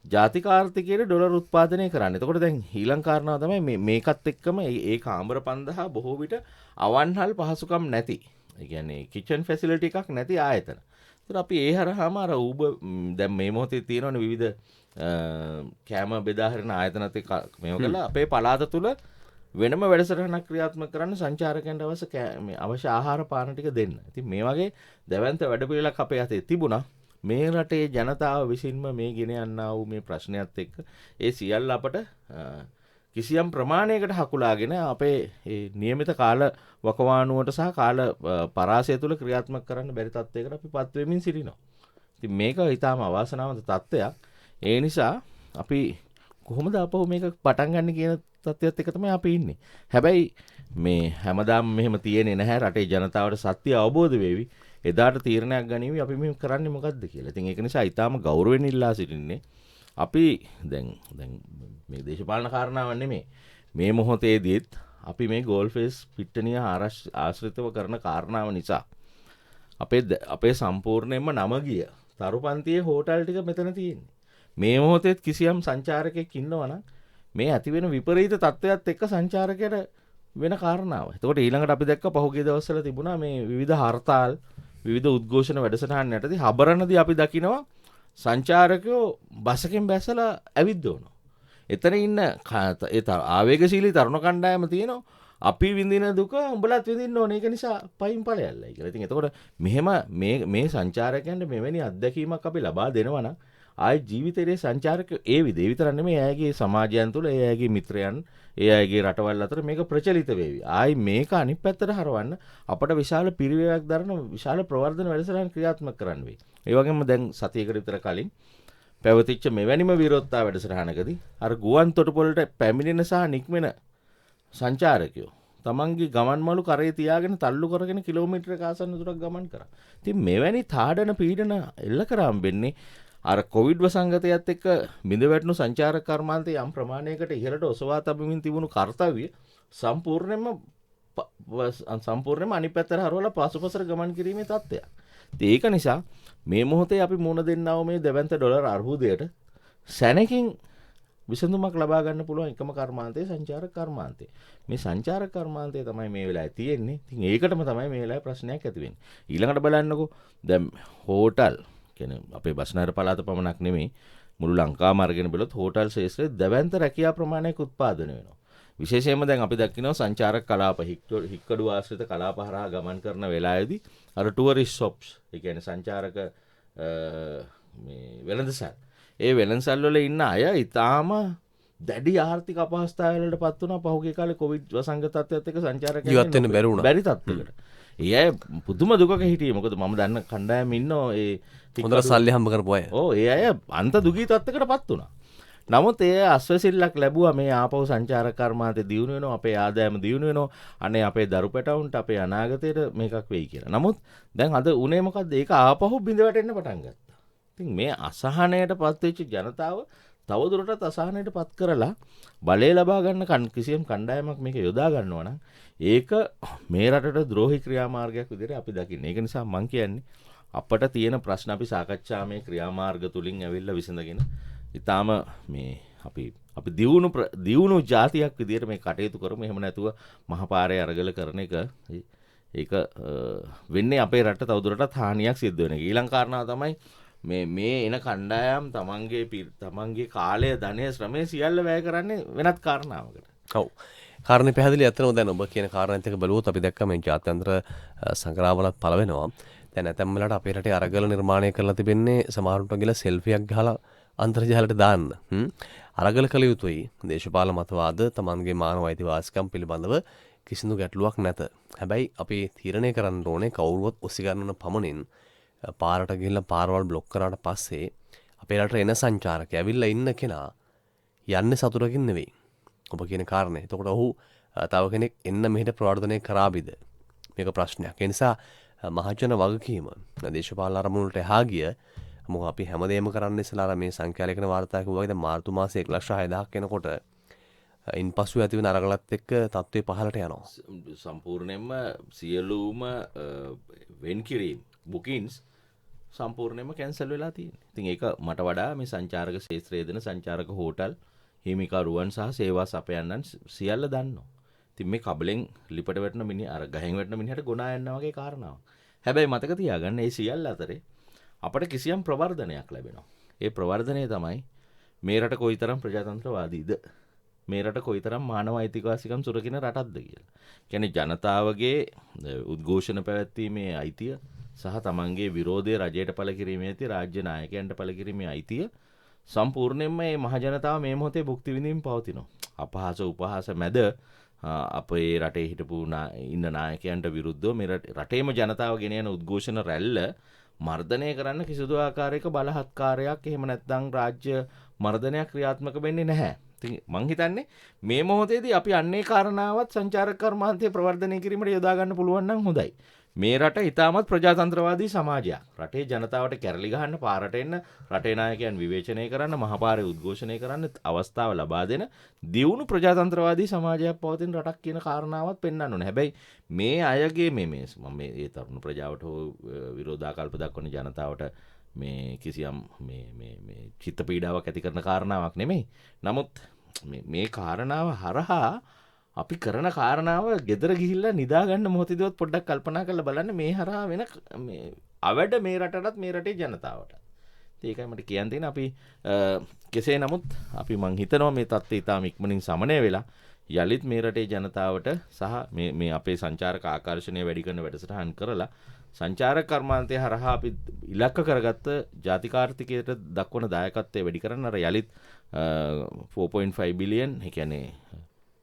ජාතික ආර්ථිකයේ ඩොලර් උත්පාදනය කරන්න. එතකොට දැන් ඊළඟ කාරණාව තමයි මේකත් එක්කම ඒ කාමර 5000 බොහෝ විට අවන්හල් පහසුකම් නැති. ඒ කියන්නේ කිචන් ෆැසිලිටි එකක් නැති ආයතන. ඒතර අපි ඒ හරහාම අර දැන් මේ මොහොතේ තියෙනවනේ විවිධ කැම බෙදා හරින ආයතනත් එක්ක මේව කළා අපේ පළාත තුල වෙනම වැඩසටහනක් ක්‍රියාත්මක කරන්න සංචාරකයන්ට අවශ්‍ය ආහාර පාන ටික දෙන්න. ඉතින් මේ වගේ දැවැන්ත වැඩපිළිවෙලක් අපේ අතේ තිබුණා. මේ රටේ ජනතාව විසින්ම මේ ගෙන යන්නා වූ මේ ප්‍රශ්නයත් එක්ක ඒ සියල්ල අපට කිසියම් ප්‍රමාණයකට හකුලාගෙන අපේ ඒ નિયમિત කාල වකවානුවට සහ කාල පරාසය තුළ ක්‍රියාත්මක කරන්න බැරි තත්ත්වයකට අපි පත් වෙමින් සිටිනවා. ඉතින් මේක ඊටාම අවාසනාවන්ත තත්ත්වයක්. ඒ නිසා අපි කොහොමද අපහු මේක පටන් ගන්න කියන තත්ත්වයත් එක තමයි අපි ඉන්නේ. හැබැයි මේ හැමදාම මෙහෙම තියෙන්නේ නැහැ. රටේ ජනතාවට සත්‍ය අවබෝධ වෙවි. එදාට තීරණයක් ගනිමි අපි මේ කරන්නේ මොකද්ද කියලා. ඉතින් ඒක නිසා ඊටාම ගෞරවයෙන් ඉල්ලා සිටින්නේ අපි දැන් මේ දේශපාලන කාරණාවක් නෙමෙයි. මේ මොහොතේදීත් අපි මේ ගෝල්ෆේස් පිට්ටනිය ආශ්‍රිතව කරන කාරණාව නිසා අපේ සම්පූර්ණයෙන්ම නම ගිය තරුපන්තියේ හෝටල් ටික මෙතන තියෙන්නේ. මේ මොහොතේත් කිසියම් සංචාරකයෙක් ඉන්නවනම් මේ ඇති වෙන විපරීත තත්ත්වයක් එක්ක සංචාරකයට වෙන කාරණාව. එතකොට ඊළඟට අපි දැක්ක පහුගිය දවස්වල තිබුණා මේ විවිධ හර්තාල් විවිධ උද්ඝෝෂණ වැඩසටහන් යටතේ හබරනදී අපි දකිනවා සංචාරකයෝ බසකින් බැසලා ඇවිද්දවනවා. එතන ඉන්න ආවේගශීලී තරුණ කණ්ඩායම තියෙනවා අපි විඳින දුක උඹලත් විඳින්න ඕනේ ඒක නිසා පයින් ඵලයල්ලයි කියලා. ඉතින් එතකොට මෙහෙම මේ සංචාරකයන්ට මෙවැනි අත්දැකීමක් අපි ලබා දෙනවා නම් ආයේ ජීවිතයේ සංචාරකයෝ ඒ විදිහ විතර නෙමෙයි එයාගේ සමාජයන් තුළ එයාගේ මිත්‍රයන් එයාගේ රටවල් අතර මේක ප්‍රචලිත වේවි. ආයි මේක අනිත් පැත්තට හරවන්න අපට විශාල පිරිවැයක් දරන විශාල ප්‍රවර්ධන වැඩසටහන් ක්‍රියාත්මක කරන්න වෙයි. ඒ වගේම දැන් සතියකට විතර කලින් පැවතිච්ච මෙවැනිම විරෝධතා වැඩසටහනකදී අර ගුවන් තොටුපළට පැමිණෙන සහ නික්මෙන සංචාරකයෝ තමන්ගේ ගමන් මළු කරේ තියාගෙන තල්ලු කරගෙන කිලෝමීටර කාසන්න දුරක් ගමන් කරා. ඉතින් මෙවැනි තාඩන පීඩන එල්ල කරාම් වෙන්නේ අර කොවිඩ් වසංගතයත් එක්ක බිඳ වැටුණු සංචාරක කර්මාන්තයේ යම් ප්‍රමාණයකට ඉහළට ඔසවා තබමින් තිබුණු කාර්යය සම්පූර්ණයෙන්ම අනිත් පැත්තට හරවලා පසුපසට ගමන් කිරීමේ තත්ත්වයක්. ඒක නිසා මේ මොහොතේ අපි මුණ දෙන්නව මේ දෙවන්ත ඩොලර් අර්බුදයට සැනකින් විසඳුමක් ලබා ගන්න පුළුවන් එකම කර්මාන්තය සංචාරක කර්මාන්තය. මේ සංචාරක කර්මාන්තය තමයි මේ වෙලාවේ තියෙන්නේ. ඉතින් ඒකටම තමයි මේ වෙලාවේ ප්‍රශ්නයක් ඇති වෙන්නේ. ඊළඟට බලන්නකෝ දැන් හෝටල් කියන්නේ අපේ බස්නාහිර පළාත පමණක් නෙමෙයි මුළු ලංකාවම අරගෙන බලුවොත් හෝටල් ශේෂ්ත්‍රයේ දැවැන්ත රැකියා ප්‍රමාණයක් උත්පාදනය වෙනවා. විශේෂයෙන්ම දැන් අපි දකිනවා සංචාරක කලාප හික්කඩු ආශ්‍රිත කලාප හරහා ගමන් කරන වෙලාවේදී අර ටුවරිස්ට් ෂොප්ස් ඒ කියන්නේ සංචාරක මේ වෙළඳසල් ඒ වෙළඳසල් වල ඉන්න අය ඊටාම දැඩි ආර්ථික අපහසුතාවයකට පත් වුණා පහුගිය කාලේ කොවිඩ් වසංගත තත්ත්වයත් එක්ක සංචාරකයන් ජීවත් වෙන්න බැරි වුණා. බැරි තත්ත්වයකට. ඒ අය පුදුම දුකක හිටියේ. මොකද මම දන්න කණ්ඩායම් ඉන්නෝ ඒ හොඳට සල්ලි හම්බ කරපු අය. ඔව් ඒ අය අන්ත දුගී තත්ත්වයකට පත් වුණා. නමුත් ඒ අස්වැසිල්ලක් ලැබුවා මේ ආපහු සංචාරක කර්මාන්තේ දියුණු වෙනවා අපේ ආදායම දියුණු වෙනවා අනේ අපේ දරු පැටවුන්ට අපේ අනාගතයට මේකක් වෙයි කියලා. නමුත් දැන් අද උනේ මොකද්ද? ඒක ආපහු බිඳ වැටෙන්න පටන් ගත්තා. ඉතින් මේ අසහනයට පත් වෙච්ච ජනතාව තවදුරටත් අසහනයට පත් කරලා බලය ලබා ගන්න කිසියම් කණ්ඩායමක් මේක යොදා ගන්නවා නම් ඒක මේ රටට ද්‍රෝහී ක්‍රියාමාර්ගයක් විදිහට අපි දකින්නේ. ඒක නිසා මම කියන්නේ අපට තියෙන ප්‍රශ්න අපි සාකච්ඡාමය ක්‍රියාමාර්ග තුලින් ඇවිල්ලා විසඳගෙන ඊටාම මේ අපි දියුණු ජාතියක් විදිහට මේ කටයුතු කරමු. එහෙම නැතුව මහපාරේ අරගල කරන එක ඒක වෙන්නේ අපේ රට තවදුරටත් හානියක් සිද්ධ වෙන එක. ඊළඟ කාරණාව තමයි මේ එන කණ්ඩායම් තමන්ගේ කාලය ධනය ශ්‍රමය සියල්ල වැය කරන්නේ වෙනත් කාරණාවකට. ඔව්. කාරණේ පැහැදිලි ඇත්තනම දැන් ඔබ කියන කාරණාත් එක්ක බලුවොත් අපි දැක්කම මේ ජාත්‍යන්තර සංග්‍රහවලත් පළ වෙනවා. දැන් ඇතැම් වෙලාවට අපේ රටේ අරගල නිර්මාණය කරලා තිබෙන්නේ සමහරුන්ට ගිහලා සෙල්ෆියක් ගහලා අන්තර්ජාලයට දාන්න. අරගල කළ යුතුයි. දේශපාලන මතවාද තමන්ගේ මානව අයිතිවාසිකම් පිළිබඳව කිසිදු ගැටලුවක් නැත. හැබැයි අපි තීරණය කරන්න ඕනේ කවුරුවත් ඔසි ගන්නන පමණින් පාරට ගිහිල්ලා පාරවල් බ්ලොක් කරාට පස්සේ අපේ රටේ එන සංචාරකයා ඇවිල්ලා ඉන්න කෙනා යන්නේ සතුටකින් නෙවෙයි. ඔබ කියන කාරණේ. එතකොට ඔහු තව කෙනෙක් එන්න මෙහෙට ප්‍රවර්ධනය කරාවිද? මේක ප්‍රශ්නයක්. ඒ නිසා මහජන වගකීම දේශපාලන අරමුණට එහා ගිය මොකද අපි හැමදේම කරන්න ඉස්සලා මේ සංඛ්‍යාලේඛන වාර්තා කිව්වා වගේ දැන් මාර්තු මාසේ 1,60,000ක් වෙනකොට ඉන්පසු ඇති වෙන අරගලත් එක්ක තත්ත්වය පහළට යනවා. සම්පූර්ණයෙන්ම සියලුම වෙන් කිරීම බුකින්ස් සම්පූර්ණයෙන්ම කැන්සල් වෙලා තියෙනවා. ඉතින් ඒක මට වඩා මේ සංචාරක ක්ෂේත්‍රයේ දෙන සංචාරක හෝටල් හිමිකරුවන් සහ සේවා සපයන්නන් සියල්ල දන්නවා. ඉතින් මේ කබලෙන් ලිපට වැටෙන මිනිහ අර ගහෙන් වැටෙන මිනිහට ගොනා යනවා වගේ කාරණාවක්. හැබැයි මතක තියාගන්න මේ සියල්ල අතරේ අපට කිසියම් ප්‍රවර්ධනයක් ලැබෙනවා. ඒ ප්‍රවර්ධනය තමයි මේ රට කොයිතරම් ප්‍රජාතන්ත්‍රවාදීද? මේ රට කොයිතරම් මානව අයිතිවාසිකම් සුරකින රටක්ද කියලා. කියන්නේ ජනතාවගේ උද්ඝෝෂණ පැවැත්වීමේ අයිතිය සහ තමන්ගේ විරෝධය රජයට පළ කිරීමේ ඇති රාජ්‍ය නායකයන්ට පළ කිරීමේ අයිතිය සම්පූර්ණයෙන්ම මේ මහජනතාව මේ මොහොතේ භුක්ති විඳින්න පවතිනවා. අපහාස උපහාස මැද අපේ රටේ හිටපු ඉන්න නායකයන්ට විරුද්ධව මේ රටේම ජනතාව ගෙන යන උද්ඝෝෂණ රැල්ල මර්ධනය කරන්න කිසිදු ආකාරයක බලහත්කාරයක් එහෙම නැත්නම් රාජ්‍ය මර්ධනයක් ක්‍රියාත්මක වෙන්නේ නැහැ. ඉතින් මං හිතන්නේ මේ මොහොතේදී අපි අන්නේ කාරණාවත් සංචාරක කර්මාන්තයේ ප්‍රවර්ධනය කිරීමට යොදා ගන්න පුළුවන් නම් හොඳයි. මේ රට ඉතාමත් ප්‍රජාතන්ත්‍රවාදී සමාජයක්. රටේ ජනතාවට කැරලි ගහන්න පාරට එන්න රටේ නායකයන් විවේචනය කරන්න මහපාරේ උද්ඝෝෂණය කරන්න අවස්ථාව ලබා දෙන දියුණු ප්‍රජාතන්ත්‍රවාදී සමාජයක් පවතින රටක් කියන කාරණාවත් පෙන්වන්න ඕනේ. හැබැයි මේ අයගේ මේ තරුණ ප්‍රජාවට හෝ විරෝධාකල්ප දක්වන ජනතාවට මේ කිසියම් මේ චිත්ත පීඩාවක් ඇති කරන කාරණාවක් නෙමෙයි. නමුත් මේ කාරණාව හරහා අපි කරන කාරණාව ගෙදර ගිහිල්ලා නිදා ගන්න මොහොතේදීවත් පොඩ්ඩක් කල්පනා කරලා බලන්න මේ හරහා වෙන මේ අවඩ මේ රටටත් මේ රටේ ජනතාවට. ඒකයි මට කියන්න තියෙන අපි කෙසේ නමුත් අපි මං හිතනවා මේ තත්ත්වය ඉතාම ඉක්මනින් සමනය වෙලා යලිත් මේ රටේ ජනතාවට සහ මේ අපේ සංචාරක ආකර්ෂණය වැඩි කරන වැඩසටහන් කරලා සංචාරක කර්මාන්තය හරහා අපි ඉලක්ක කරගත්ත ජාතික ආර්ථිකයට දක්වන දායකත්වය වැඩි කරන්න අර යලිත් 4.5 බිලියන් ඒ කියන්නේ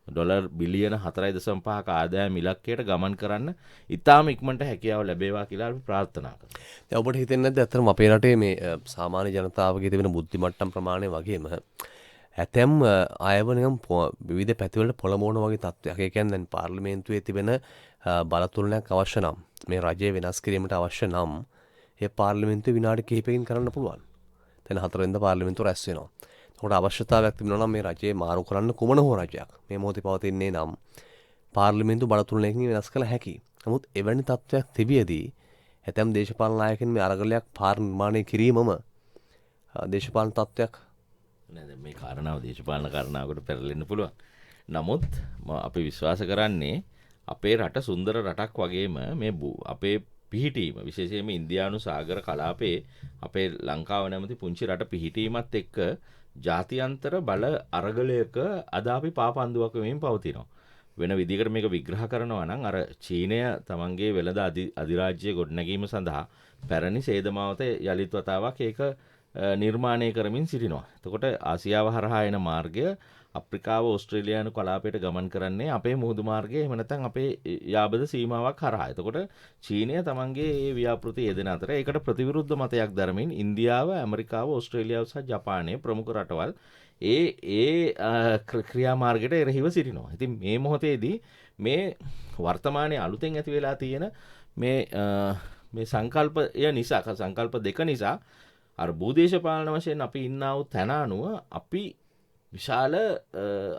ඩොලර් බිලියන 4.5ක ආදායම ඉලක්කයට ගමන් කරන්න ඉතාම ඉක්මනට හැකියාව ලැබේවා කියලා අපි ප්‍රාර්ථනා කරනවා. දැන් ඔබට හිතෙන්නේ නැද්ද අතරම අපේ රටේ මේ සාමාන්‍ය ජනතාවගේ තිබෙන බුද්ධි මට්ටම් ප්‍රමාණය වගේම ඇතැම් අයව නිකම් විවිධ පැතිවලට පොළඹවන වගේ තත්ත්වයක්. ඒ කියන්නේ දැන් පාර්ලිමේන්තුවේ තිබෙන බලතුලනයක් අවශ්‍ය නම් මේ රජය වෙනස් කිරීමට අවශ්‍ය නම් ඒ පාර්ලිමේන්තුවේ විනාඩි කිහිපයකින් කරන්න පුළුවන්. දැන් 4 වෙනිදා පාර්ලිමේන්තුව රැස් වෙනවා. ඒකට අවශ්‍යතාවයක් තිබෙනවා නම් මේ රජයේ මාරු කරන්න කුමන හෝ රජයක් මේ මොහොතේ පවතින්නේ නම් පාර්ලිමේන්තු බලතුලනයකින් වෙනස් කළ හැකියි. නමුත් එවැනි තත්ත්වයක් තිබියදී ඇතැම් දේශපාලන නායකයන් මේ අරගලයක් පාර නිර්මාණය කිරීමම දේශපාලන තත්ත්වයක් මේ කාරණාව දේශපාලන කාරණාවකට පෙරලෙන්න පුළුවන්. නමුත් අපි විශ්වාස කරන්නේ අපේ රට සුන්දර රටක් වගේම මේ අපේ පිහිටීම විශේෂයෙන්ම ඉන්දියානු සාගර කලාපයේ අපේ ලංකාව නැමැති පුංචි රට පිහිටීමත් එක්ක ජාත්‍යන්තර බල අරගලයක අද අපි පාපන්දුවක් වෙමින් පවතිනවා. වෙන විදිහකට මේක විග්‍රහ කරනවා නම් අර චීනය තමන්ගේ වෙළඳ අධිරාජ්‍ය ගොඩනැගීම සඳහා පැරණි සේදමාවත යළිත් වතාවක් ඒක නිර්මාණය කරමින් සිටිනවා. එතකොට ආසියාව හරහා එන මාර්ගය අප්‍රිකාව ඕස්ට්‍රේලියානු කලාපයට ගමන් කරන්නේ අපේ මුහුදු මාර්ගයේ එහෙම නැත්නම් අපේ යාබද සීමාවක් හරහා. එතකොට චීනය තමන්ගේ මේ ව්‍යාපෘති යෙදෙන අතර ඒකට ප්‍රතිවිරුද්ධ මතයක් දරමින් ඉන්දියාව, ඇමරිකාව, ඕස්ට්‍රේලියාව සහ ජපානයේ ප්‍රමුඛ රටවල් ඒ ක්‍රියාමාර්ගයට එරෙහිව සිටිනවා. ඉතින් මේ මොහොතේදී මේ වර්තමානයේ අලුතෙන් ඇති වෙලා තියෙන මේ සංකල්පය නිසා සංකල්ප දෙක නිසා අර භූදේශපාලන වශයෙන් අපි ඉන්නා වූ තැන අනුව අපි විශාල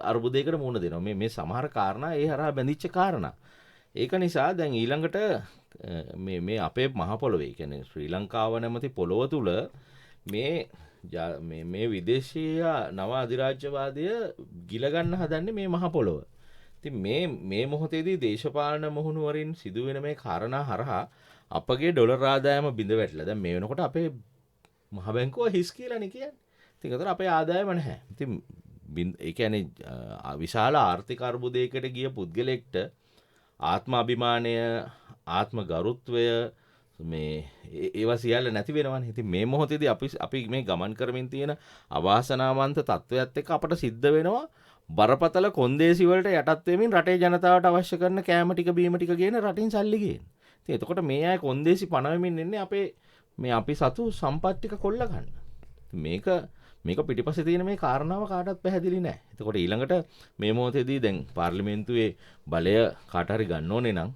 අර්බුදයකට මුහුණ දෙනවා. මේ සමහර කාරණා ඒ හරහා බැඳිච්ච කාරණා. ඒක නිසා දැන් ඊළඟට මේ අපේ මහ පොළොවේ කියන්නේ ශ්‍රී ලංකාව නැමැති පොළොව තුල මේ විදේශීය නව අධිරාජ්‍යවාදය ගිල ගන්න හදන්නේ මේ මහ පොළොව. ඉතින් මේ මොහොතේදී දේශපාලන මුහුණුවරින් සිදුවෙන මේ කාරණා හරහා අපගේ ඩොලර් ආදායම බිඳ වැටලා දැන් මේ වෙනකොට අපේ මහ බැංකුව හිස් කියලානේ කියන්නේ. ඉතින් ඒතර අපේ ආදායම නැහැ. ඉතින් ඒ කියන්නේ විශාල ආර්ථික අර්බුදයකට ගිය පුද්ගලෙක්ට ආත්ම අභිමානය, ආත්ම ගරුත්වය මේ ඒවා සියල්ල නැති වෙනවනේ. ඉතින් මේ මොහොතේදී අපි මේ ගමන් කරමින් තියෙන අවාසනාවන්ත තත්වයක් එක්ක අපට සිද්ධ වෙනවා බරපතල කොන්දේසි වලට යටත් වෙමින් රටේ ජනතාවට අවශ්‍ය කරන කෑම ටික බීම ටික ගේන රටින් සල්ලි ගේන. ඉතින් එතකොට මේ අය කොන්දේසි පනවමින් ඉන්නේ අපි සතු සම්පත් ටික කොල්ල ගන්න. මේක පිටිපස්සේ තියෙන මේ කාරණාව කාටවත් පැහැදිලි නැහැ. එතකොට ඊළඟට මේ මොහොතේදී දැන් පාර්ලිමේන්තුවේ බලය කාට හරි ගන්න ඕනේ නම්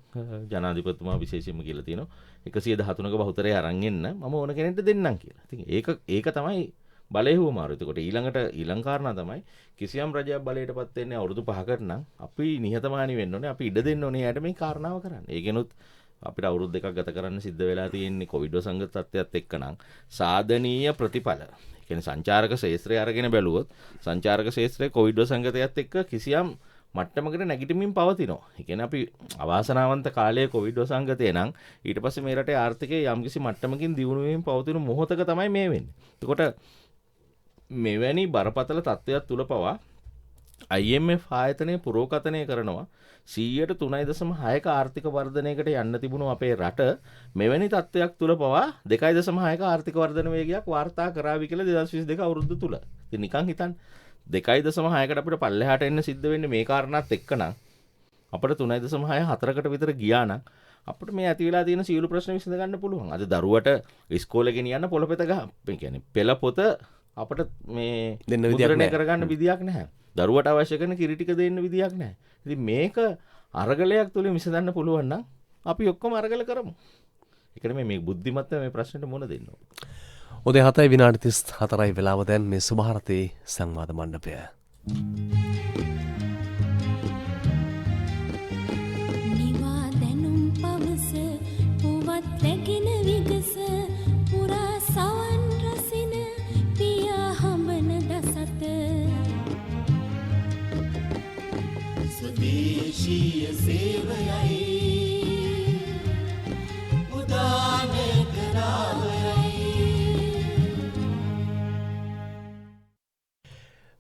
ජනාධිපතිතුමා විශේෂයෙන්ම කියලා තියෙනවා 113ක බහුතරය අරන් එන්න මම ඕන කෙනෙක්ට දෙන්නම් කියලා. ඉතින් ඒක තමයි බලය හුවමාරු. එතකොට ඊළඟ කාරණා තමයි කිසියම් රජයක් බලයටපත් වෙන්නේ අවුරුදු 5කට නම් අපි නිහතමානී වෙන්න ඕනේ. අපි ඉඩ දෙන්න ඕනේ යාට මේ කාරණාව කරන්න. ඒකෙනුත් අපිට අවුරුදු 2ක් ගත කරන්න සිද්ධ වෙලා තියෙන්නේ කොවිඩ් වසංගත තත්ත්වයක් එක්ක නම් සාධනීය ප්‍රතිඵල. ඒ කියන්නේ සංචාරක ක්ෂේත්‍රය අරගෙන බැලුවොත් සංචාරක ක්ෂේත්‍රයේ කොවිඩ් වසංගතයත් එක්ක කිසියම් මට්ටමකට නැගිටමින් පවතිනවා. ඒ කියන්නේ අපි අවාසනාවන්ත කාලයේ කොවිඩ් වසංගතේ නම් ඊට පස්සේ මේ රටේ ආර්ථිකය යම්කිසි මට්ටමකින් දියුණු වෙමින් පවතින මොහොතක තමයි මේ වෙන්නේ. එතකොට මෙවැනි බරපතල තත්ත්වයක් තුල පවා IMF ආයතනය පුරෝකථනය කරනවා 3.6ක ආර්ථික වර්ධනයකට යන්න තිබුණු අපේ රට මෙවැනි තත්ත්වයක් තුල පවා 2.6ක ආර්ථික වර්ධන වේගයක් වාර්තා කරાવી කියලා 2022 අවුරුද්ද තුල. ඉතින් නිකන් හිතන්න 2.6කට අපිට පල්ලෙහාට එන්න සිද්ධ වෙන්නේ මේ කාරණාත් එක්ක නම් අපිට 3.6-4කට විතර ගියා නම් අපිට මේ ඇති වෙලා තියෙන සියලු ප්‍රශ්න විසඳ ගන්න පුළුවන්. අද දරුවට ඉස්කෝලේ ගෙනියන්න පොළපෙත ඒ කියන්නේ පෙළ පොත අපිට මේ දෙන්න විදියක් නැහැ. කරගන්න විදියක් නැහැ. දරුවට අවශ්‍ය කරන කිරි ටික දෙන්න විදියක් නැහැ. ඉතින් මේක අරගලයක් තුලින් විසඳන්න පුළුවන් නම් අපි ඔක්කොම අරගල කරමු. ඒකට මේ බුද්ධිමත්ව මේ ප්‍රශ්නෙට මුහුණ දෙන්න ඕනේ. උදේ 7:34යි වෙලාව දැන් මේ සුභාරතී සංවාද මණ්ඩපය. නිවා දැනුම් පවස පුවත් රැගෙන විගස පුරා සවන් රසින පියා හඹන දසත ස්වදේශීය සේවයයි උදාන කරාවයයි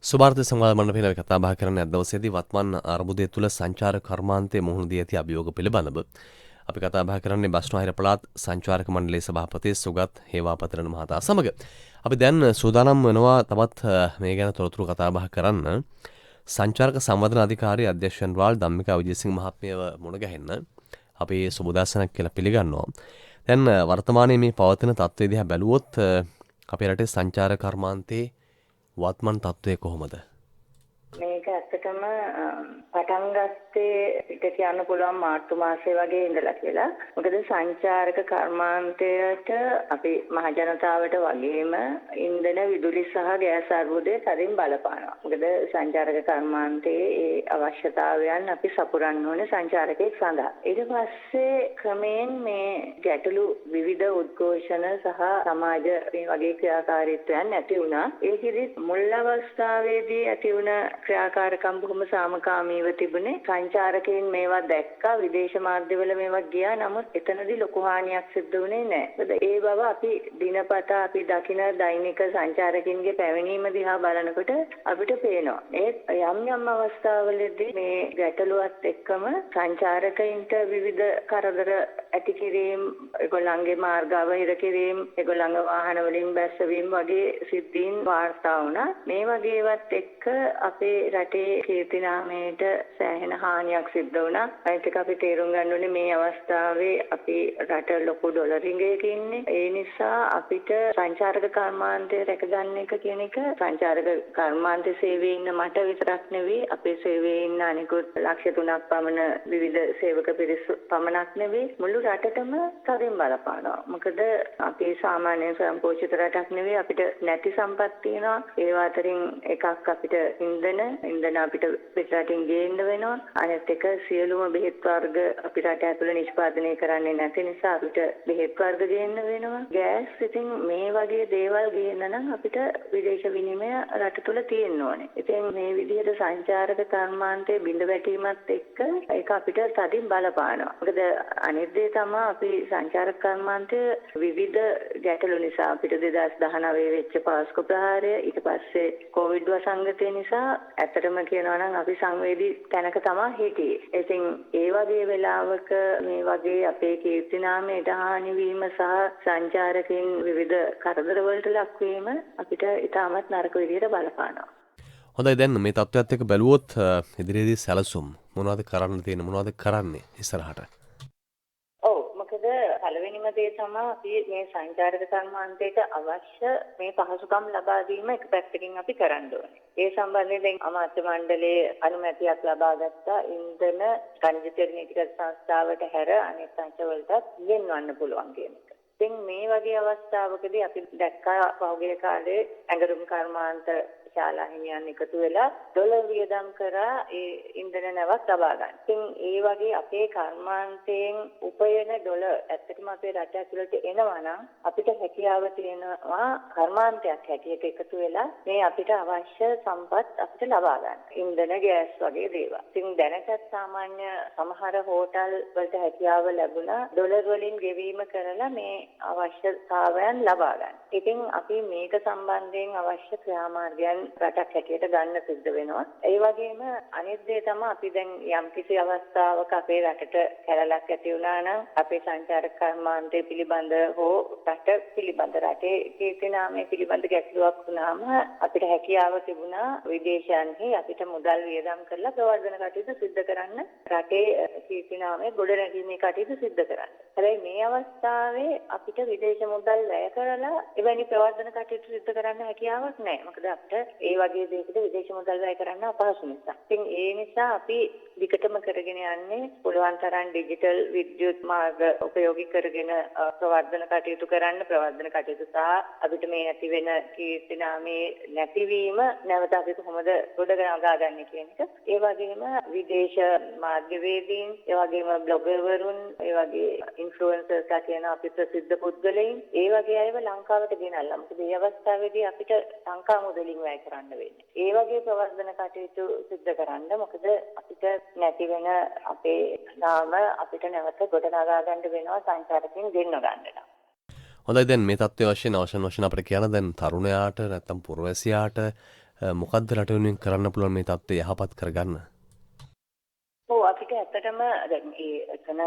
සුභාරතී සංවාද මණ්ඩපයේ කතා බහ කරන අද දවසේදී වත්මන් අර්බුදය තුල සංචාරක කර්මාන්තයේ මුහුණ දී ඇති අභියෝග පිළිබඳව අපි කතා බහ කරන්නේ බස්නාහිර පළාත් සංචාරක මණ්ඩලයේ සභාපති සුගත් හේවාපතරණ මහතා සමග. අපි දැන් සූදානම් වෙනවා තවත් මේ ගැන තොරතුරු කතා බහ කරන්න. සංචාරක සංවර්ධන අධිකාරී අධ්‍යක්ෂන් රාල් ධම්මිකා විජේසිංහ මහත්මියව මුණ ගැහෙන්න අපි සුබදාසනක් කියලා පිළිගන්නවා. දැන් වර්තමානයේ මේ පවතින තත්ත්වය දිහා බැලුවොත් අපේ රටේ සංචාරක කර්මාන්තයේ වත්මන් තත්ත්වය කොහොමද? මේ මේක ඇත්තටම පටන් ගත්තේ පිට කියන්න පුළුවන් මාර්තු මාසයේ වගේ ඉඳලා කියලා. මොකද සංචාරක කර්මාන්තයට අපි මහ ජනතාවට වගේම ඉන්ධන විදුලි සහ ගෑස් අර්බුදය තදින් බලපානවා. මොකද සංචාරක කර්මාන්තයේ ඒ අවශ්‍යතාවයන් අපි සපුරන්න ඕනේ සංචාරකයෙක් සඳහා. ඊට පස්සේ ක්‍රමයෙන් මේ ගැටලු විවිධ උද්ඝෝෂණ සහ සමාජ මේ වගේ ක්‍රියාකාරීත්වයන් ඇති වුණා. ඒකෙදි මුල් අවස්ථාවේදී ඇති වුණ ක්‍රියාකාරකම් බොහොම සාමකාමීව තිබුණේ. සංචාරකයන් මේවා දැක්කා, විදේශ මාධ්‍යවල මේවා ගියා. නමුත් එතනදී ලොකු හානියක් සිද්ධ වුණේ නැහැ. ඒ බව අපි දිනපතා අපි දකින දෛනික සංචාරකින්ගේ පැමිණීම දිහා බලනකොට අපිට පේනවා. ඒ යම් යම් අවස්ථාවලදී මේ ගැටලුවත් එක්කම සංචාරකයින්ට විවිධ කරදර ඇති කිරීම, ඒගොල්ලන්ගේ මාර්ග අවහිර කිරීම, ඒගොල්ලන්ගේ වාහන වලින් බැස්සවීම වගේ සිද්ධීන් වාර්තා වුණා. මේ වගේවත් එක්ක අපේ රටේ කීර්තිනාමයට සෑහෙන හානියක් සිද්ධ වුණා. ඒත් අපි තේරුම් ගන්න ඕනේ මේ අවස්ථාවේ අපි රට ලොකු ඩොලර් රිංගයක ඉන්නේ. ඒ නිසා අපිට සංචාරක කර්මාන්තය රැකගන්න එක කියන එක සංචාරක කර්මාන්ත සේවයේ ඉන්න මට විතරක් නෙවෙයි, අපේ සේවයේ ඉන්න අනිකුත් ලක්ෂ 3ක් පමණ විවිධ සේවක පිරිස පමණක් නෙවෙයි, මුළු රටටම තදින් බලපානවා. මොකද අපි සාමාන්‍ය සම්පෝෂිත රටක් නෙවෙයි, අපිට නැති සම්පත් තියෙනවා. ඒවා අතරින් එකක් අපිට ඉන්ධන අපිට පිටරටින් ගේන්න වෙනවා. අනිත් එක සියලුම බෙහෙත් වර්ග අපි රට ඇතුළේ නිෂ්පාදනය කරන්නේ නැති නිසා අපිට බෙහෙත් වර්ග ගේන්න වෙනවා. ගෑස්, ඉතින් මේ වගේ දේවල් ගේන්න නම් අපිට විදේශ විනිමය රට තුළ තියෙන්න ඕනේ. ඉතින් මේ විදිහට සංචාරක කර්මාන්තයේ බිඳ වැටීමත් එක්ක ඒක අපිට තදින් බලපානවා. මොකද අනිත් දේ තමයි අපි සංචාරක කර්මාන්තයේ විවිධ ගැටලු නිසා අපිට 2019 වෙච්ච පාස්කු ප්‍රහාරය, ඊට පස්සේ කොවිඩ් වසංගතය නිසා ඇත්තටම කියනවා නම් අපි සංවේදී තැනක තමයි හිටියේ. ඉතින් ඒ වගේ වෙලාවක මේ වගේ අපේ කීර්තිනාමයට හානි වීම සහ සංචාරකයන් විවිධ කරදර වලට ලක්වීම අපිට ඉතාමත් නරක විදිහට බලපානවා. හොඳයි, දැන් මේ තත්ත්වයත් එක්ක බැලුවොත් ඉදිරියේදී සැලසුම් මොනවද කරන්න තියෙන්නේ, මොනවද කරන්නේ ඉස්සරහට? මොකද පළවෙනිම දේ තමයි අපි මේ සංචාරක කර්මාන්තයට අවශ්‍ය මේ පහසුකම් ලබා දීම එක පැත්තකින් අපි කරන්න ඕනේ. ඒ සම්බන්ධයෙන් දැන් අමාත්‍ය මණ්ඩලයේ අනුමැතියක් ලබා ගත්තා ඉන්ධන ඛනිජ තෙල් නීතිගත සංස්ථාවට හැර අනෙක් අංශවලටත් ගෙන්වන්න පුළුවන් කියන එක. ඉතින් මේ වගේ අවස්ථාවකදී අපි දැක්කා පහුගිය කාලේ ඇඟලුම් කර්මාන්ත ශාලා හිමියන් එකතු වෙලා ඩොලර් වියදම් කරා ඒ ඉන්ධන නැවක් ලබා ගන්න. ඉතින් ඒ වගේ අපේ කර්මාන්තයෙන් උපයන ඩොලර් ඇත්තටම අපේ රට ඇතුළට එනවා නම් අපිට හැකියාව තියෙනවා කර්මාන්තයක් හැටියට එකතු වෙලා මේ අපිට අවශ්‍ය සම්පත් අපිට ලබා ගන්න. ඉන්ධන, ගෑස් වගේ දේවල්. ඉතින් දැනටත් සාමාන්‍ය සමහර හෝටල් වලට හැකියාව ලැබුණා ඩොලර් වලින් ගෙවීම කරලා මේ අවශ්‍යතාවයන් ලබා ගන්න. ඉතින් අපි මේක සම්බන්ධයෙන් අවශ්‍ය ක්‍රියාමාර්ගයන් රටක් හැටියට ගන්න සිද්ධ වෙනවා. ඒ වගේම අනිත් දේ තමයි අපි දැන් යම්කිසි අවස්ථාවක අපේ රටට කැලලක් ඇති වුණා නම් අපේ සංචාරක කර්මාන්තය පිළිබඳ හෝ රට පිළිබඳ රටේ කීර්තිනාමය පිළිබඳ ගැටලුවක් වුණාම අපිට හැකියාව තිබුණා විදේශයන්හි අපිට මුදල් වියදම් කරලා ප්‍රවර්ධන කටයුතු සිද්ධ කරන්න, රටේ කීර්තිනාමය ගොඩනැගීමේ කටයුතු සිද්ධ කරන්න. හැබැයි මේ අවස්ථාවේ අපිට විදේශ මුදල් වැය කරලා එවැනි ප්‍රවර්ධන කටයුතු සිද්ධ කරන්න හැකියාවක් නැහැ. මොකද අපිට ඒ වගේ දෙයකට විදේශ මුදල් වැය කරන්න අපහසු නිසා. ඉතින් ඒ නිසා අපි විකටම කරගෙන යන්නේ පුළුවන් තරම් ඩිජිටල් විද්‍යුත් මාර්ග උපයෝගී කරගෙන ප්‍රවර්ධන කටයුතු කරන්න. ප්‍රවර්ධන කටයුතු සහ අපිට මේ ඇති වෙන කීර්තිනාමයේ නැතිවීම නැවත අපි කොහොමද ගොඩනගා ගන්න කියන එක. ඒ වගේම විදේශ මාධ්‍යවේදීන්, ඒ වගේම බ්ලොගර්වරුන්, ඒ වගේ ඉන්ෆ්ලුවෙන්සර්ස්ලා කියන අපි ප්‍රසිද්ධ පුද්ගලයන්, ඒ වගේ අයව ලංකාවට ගෙනල්ලා. මොකද මේ අවස්ථාවේදී අපිට ලංකා මුදලින් වැය කරන්න වෙන්නේ. ඒ වගේ ප්‍රවර්ධන කටයුතු සිද්ධ කරන්න. මොකද අපිට නැති වෙන අපේ නාම අපිට නැවත ගොඩනගා ගන්න වෙනවා සංචාරකයන් ගෙන්න ගන්න. හොඳයි, දැන් මේ තත්ත්වය වශයෙන් අපිට කියන දැන් තරුණයාට නැත්තම් පුරවැසියාට මොකද්ද රට වෙනුවෙන් කරන්න පුළුවන් මේ තත්ත්වය යහපත් කරගන්න? අපිට ඇත්තටම දැන් එතන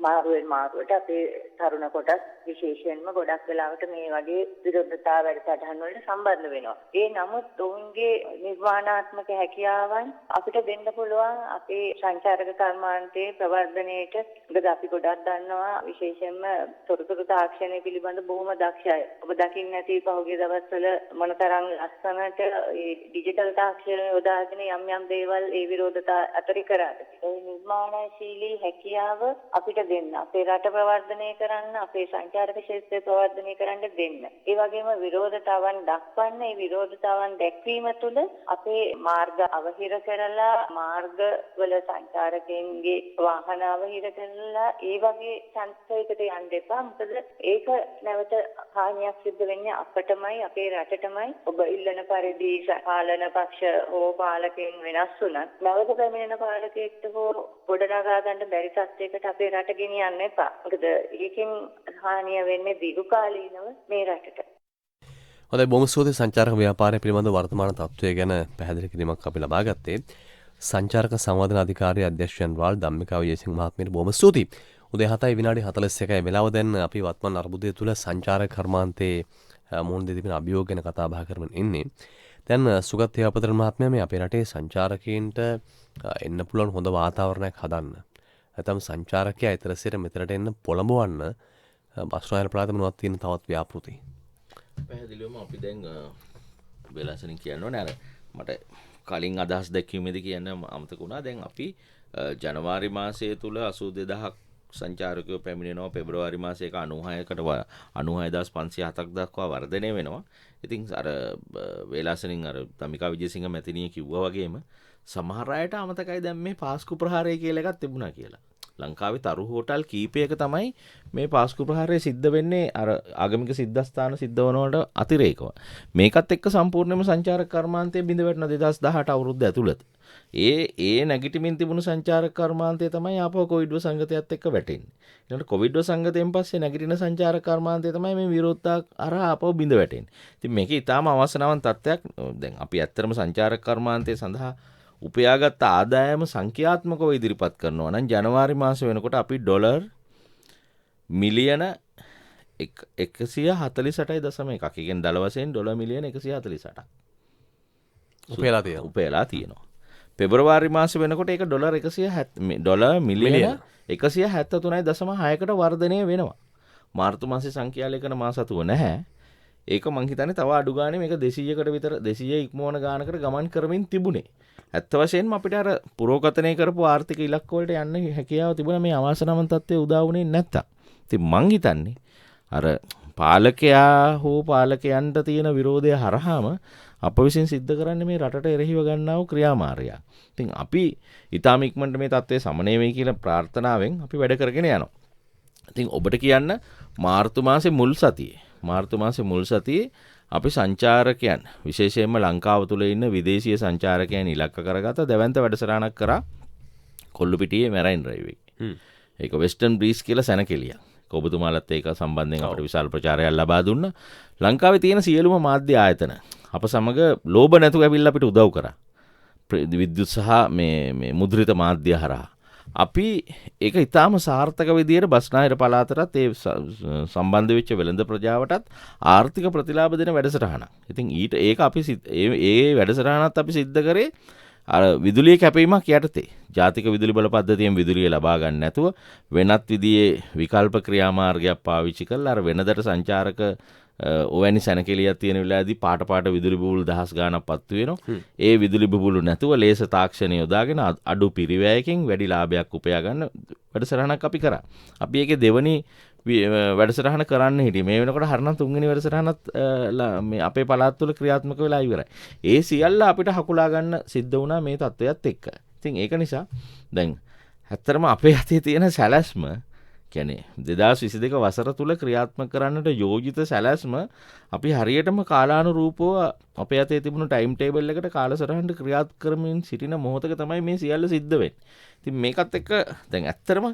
මාරුවෙන් මාරුවට අපේ තරුණ කොටස් විශේෂයෙන්ම ගොඩක් වෙලාවට මේ වගේ විරෝධතා වැඩසටහන් වලට සම්බන්ධ වෙනවා. ඒ නමුත් ඔවුන්ගේ නිර්මාණාත්මක හැකියාවන් අපිට දෙන්න පුළුවන් අපේ සංචාරක කර්මාන්තයේ ප්‍රවර්ධනයේට. මොකද අපි ගොඩක් දන්නවා විශේෂයෙන්ම තොරතුරු තාක්ෂණය පිළිබඳ බොහොම දක්ෂයි. ඔබ දකින්න ඇති පහුගිය දවස්වල මොනතරම් ලස්සනට මේ ඩිජිටල් තාක්ෂණය යොදාගෙන යම් දේවල් ඒ විරෝධතා අතරේ කරාද. ඒ නිර්මාණශීලී හැකියාව අපිට දෙන්න. අපේ රට ප්‍රවර්ධනය කරන්න, අපේ සංචාරක ක්ෂේත්‍රය ප්‍රවර්ධනය කරන්න දෙන්න. ඒ වගේම විරෝධතාවන් දක්වන්න, ඒ විරෝධතාවන් දැක්වීම තුළ අපේ මාර්ග අවහිර කරලා, මාර්ගවල සංචාරකයන්ගේ වාහන අවහිර කරලා ඒ වගේ සංස්කෘතියකට යන්න එපා. මොකද ඒක නැවත හානියක් සිද්ධ වෙන්නේ අපටමයි, අපේ රටටමයි. ඔබ ඉල්ලන පරිදි පාලන පක්ෂ හෝ පාලකයන් වෙනස් වුණත් නැවත පැමිණෙන පාලකයෙක්ට හෝ ගොඩනගා ගන්න බැරි තත්යකට අපේ රට ගෙනියන්න එපා. මොකද ඒකෙන් හානිය වෙන්නේ දීර්ඝකාලීනව මේ රටට. හොඳයි, බොහොම ස්තුතියි සංචාරක ව්‍යාපාරය පිළිබඳ වර්තමාන තත්ත්වය ගැන පැහැදිලි කිරීමක් අපි ලබා ගත්තේ. සංචාරක සංවර්ධන අධිකාරිය අධ්‍යක්ෂ ජනරාල් ධම්මිකා විජේසිංහ මහත්මියට බොහොම ස්තුතියි. උදේ 7:41 වෙලාව දැන් අපි වත්මන් අර්බුදය තුළ සංචාරක කර්මාන්තයේ මුහුණ දී තිබෙන අභියෝග ගැන කතා බහ කරමින් ඉන්නේ. දැන් සුගත් හේවාපතර මහත්මයා මේ අපේ රටේ සංචාරකයන්ට එන්න පුළුවන් හොඳ වාතාවරණයක් හදන්න. නැත්නම් සංචාරකයා ඊතරසිර මෙතනට එන්න පොළඹවන්න බස්නායක පළාත මොනවද තියෙන තවත් ව්‍යාපෘති. පැහැදිලිවම අපි දැන් වෙලාසනින් කියන්න ඕනේ අර මට කලින් අදහස් දැක්වීමේදී කියන්න අමතක වුණා. දැන් අපි ජනවාරි මාසයේ තුල 82000ක් සංචාරකයෝ පැමිණෙනවා. පෙබරවාරි මාසයක 96507ක් දක්වා වර්ධනය වෙනවා. ඉතින් අර වේලාසනින් අර ධම්මිකා විජේසිංහ මැතිණිය කිව්වා වගේම සමහර අයට අමතකයි දැන් මේ පාස්කු ප්‍රහාරය කියලා එකක් තිබුණා කියලා. ලංකාවේ තරු හෝටල් කීපයක තමයි මේ පාස්කු ප්‍රහාරය සිද්ධ වෙන්නේ අර ආගමික සිද්ධාස්ථාන සිද්ධ වනවට අතිරේකව. මේකත් එක්ක සම්පූර්ණයෙන්ම සංචාරක කර්මාන්තයේ බිඳ වැටෙන 2018 අවුරුද්ද ඇතුළත. ඒ නැගිටිමින් තිබුණු සංචාරක කර්මාන්තය තමයි ආපහු කොවිඩ් වසංගතයත් එක්ක වැටෙන්නේ. ඊළඟට කොවිඩ් වසංගතයෙන් පස්සේ නැගිටින සංචාරක කර්මාන්තය තමයි මේ විරෝධතා අරහා ආපහු බිඳ වැටෙන්නේ. ඉතින් මේක ඊටාම අවසනාවන් තත්ත්වයක්. දැන් අපි ඇත්තටම සංචාරක කර්මාන්තය සඳහා උපයාගත් ආදායම සංඛ්‍යාත්මකව ඉදිරිපත් කරනවා නම් ජනවාරි මාස වෙනකොට අපි ඩොලර් මිලියන 148.1. එකෙන් දල වශයෙන් ඩොලර් මිලියන 148ක් උපයලා තියෙනවා. පෙබරවාරි මාස වෙනකොට ඒක ඩොලර් මිලියන 173.6කට වර්ධනය වෙනවා. මාර්තු මාසේ සංඛ්‍යා ලේඛන මාස අතුව නැහැ. ඒක මං හිතන්නේ තව අඩු ගානේ මේක 200කට විතර 200 ඉක්මවන ගානකට ගමන් කරමින් තිබුණේ. ඇත්ත වශයෙන්ම අපිට අර පුරෝගතනය කරපු ආර්ථික ඉලක්ක වලට යන්න හැකියාව තිබුණා මේ අවාසනාවන් තත්ත්වය උදා වුණේ නැත්තම්. ඉතින් මං හිතන්නේ අර පාලකයා හෝ පාලකයන්ට තියෙන විරෝධය හරහාම අප විසින් සිද්ධ කරන්නේ මේ රටට එරෙහිව ගන්නා වූ ක්‍රියාමාර්ගයක්. ඉතින් අපි ඊටාම ඉක්මනට මේ තත්ත්වය සමනය වෙයි කියලා ප්‍රාර්ථනාවෙන් අපි වැඩ කරගෙන යනවා. ඉතින් ඔබට කියන්න මාර්තු මාසේ මුල් සතියේ අපි සංචාරකයන් විශේෂයෙන්ම ලංකාව තුළ ඉන්න විදේශීය සංචාරකයන් ඉලක්ක කරගත දැවැන්ත වැඩසටහනක් කරා කොල්ලුපිටියේ මැරයින් ඩ්‍රයිව් එකේ. ඒක වෙස්ටර්න් බ්‍රීස් කියලා සැනකෙළියක්. ඔබතුමාලත් ඒක සම්බන්ධයෙන් අපිට විශාල ප්‍රචාරයක් ලබා දුන්නා. ලංකාවේ තියෙන සියලුම මාධ්‍ය ආයතන අප සමග ලෝභ නැතුව ඇවිල්ලා අපිට උදව් කරා. විද්‍යුත් සහ මේ මුද්‍රිත මාධ්‍ය හරහා. අපි ඒක ඉතාම සාර්ථක විදියට බස්නාහිර පළාතටත් ඒ සම්බන්ධ වෙච්ච වෙළඳ ප්‍රජාවටත් ආර්ථික ප්‍රතිලාභ දෙන වැඩසටහනක්. ඉතින් ඒක අපි ඒ වැඩසටහනත් අපි සිද්ධ කරේ අර විදුලිය කැපීමක් යටතේ. ජාතික විදුලි බල පද්ධතියෙන් විදුලිය ලබා ගන්න නැතුව වෙනත් විදිහේ විකල්ප ක්‍රියාමාර්ගයක් පාවිච්චි කරලා අර වෙනදට සංචාරක ඔවැනි සැනකෙලියක් තියෙන වෙලාවේදී පාට විදුලි බුබුලු දහස් ගාණක් පත්තු වෙනවා. ඒ විදුලි බුබුලු නැතුව ලේස තාක්ෂණය යොදාගෙන අඩු පිරිවැයකින් වැඩි ලාභයක් උපයා ගන්න වැඩසටහනක් අපි කරා. අපි ඒකේ දෙවනි වැඩසටහන කරන්න හිටියේ. මේ වෙනකොට හරිනම් තුන්වෙනි වැඩසටහනත් මේ අපේ පළාත් තුළ ක්‍රියාත්මක වෙලා ඉවරයි. ඒ සියල්ල අපිට හකුලා ගන්න සිද්ධ වුණා මේ තත්ත්වයත් එක්ක. ඉතින් ඒක නිසා දැන් ඇත්තටම අපේ අතේ තියෙන සැලැස්ම කියන්නේ 2022 වසර තුල ක්‍රියාත්මක කරන්නට යෝජිත සැලැස්ම අපි හරියටම කාලානුරූපව අපේ අතේ තිබුණු ටයිම් ටේබල් එකට කාලසටහනට ක්‍රියාත්මක කරමින් සිටින මොහොතක තමයි මේ සියල්ල සිද්ධ වෙන්නේ. ඉතින් මේකත් එක්ක දැන් ඇත්තටම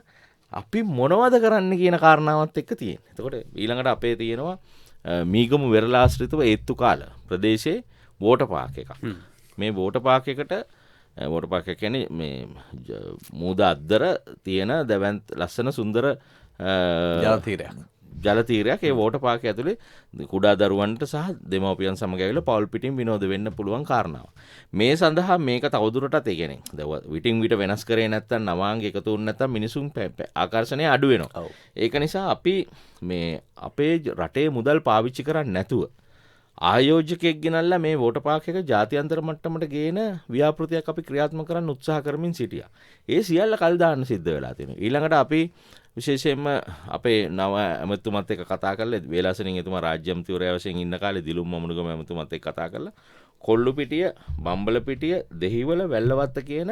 අපි මොනවද කරන්න කියන කාරණාවත් එක්ක තියෙන්නේ. එතකොට ඊළඟට අපේ තියෙනවා මීගමු වෙරළාශ්‍රිතව ඒත්තු කාල ප්‍රදේශයේ වෝටර් පාක් එකක්. මේ වෝටර් පාක් එකට වෝටර් පාක් එක කියන්නේ මේ මූද අද්දර තියෙන දැවැන්ත ලස්සන සුන්දර ජල තීරයක් ඒ වෝටර් පාක් ඇතුලේ කුඩා දරුවන්ට සහ දෙමව්පියන් සමග ඇවිල්ලා පවුල් පිටින් විනෝද වෙන්න පුළුවන් කාරණාව. මේ සඳහා මේක තවදුරටත් ඒ කියන්නේ විටින් විට වෙනස් කරේ නැත්තම් නවාංග එකතු වුනේ නැත්තම් මිනිසුන් ආකර්ෂණය අඩු වෙනවා. ඒක නිසා අපි මේ අපේ රටේ මුදල් පාවිච්චි කරන්නේ නැතුව ආයෝජකයෙක් ගෙනල්ලා මේ වෝටර් පාක් එක ජාත්‍යන්තර මට්ටමට ගේන ව්‍යාපෘතියක් අපි ක්‍රියාත්මක කරන්න උත්සාහ කරමින් සිටියා. ඒ සියල්ල කල් දාන්න සිද්ධ වෙලා තියෙනවා. ඊළඟට අපි විශේෂයෙන්ම අපේ නව ඇමතුමත් එක්ක කතා කරලා වේලාසනින් එතුමා රාජ්‍ය ඇමතිවරයා වශයෙන් ඉන්න කාලේ දිලුම් මමුණුගම ඇමතුමත් එක්ක කතා කරලා කොල්ලුපිටිය, බම්බලපිටිය, දෙහිවල, වැල්ලවත්ත කියන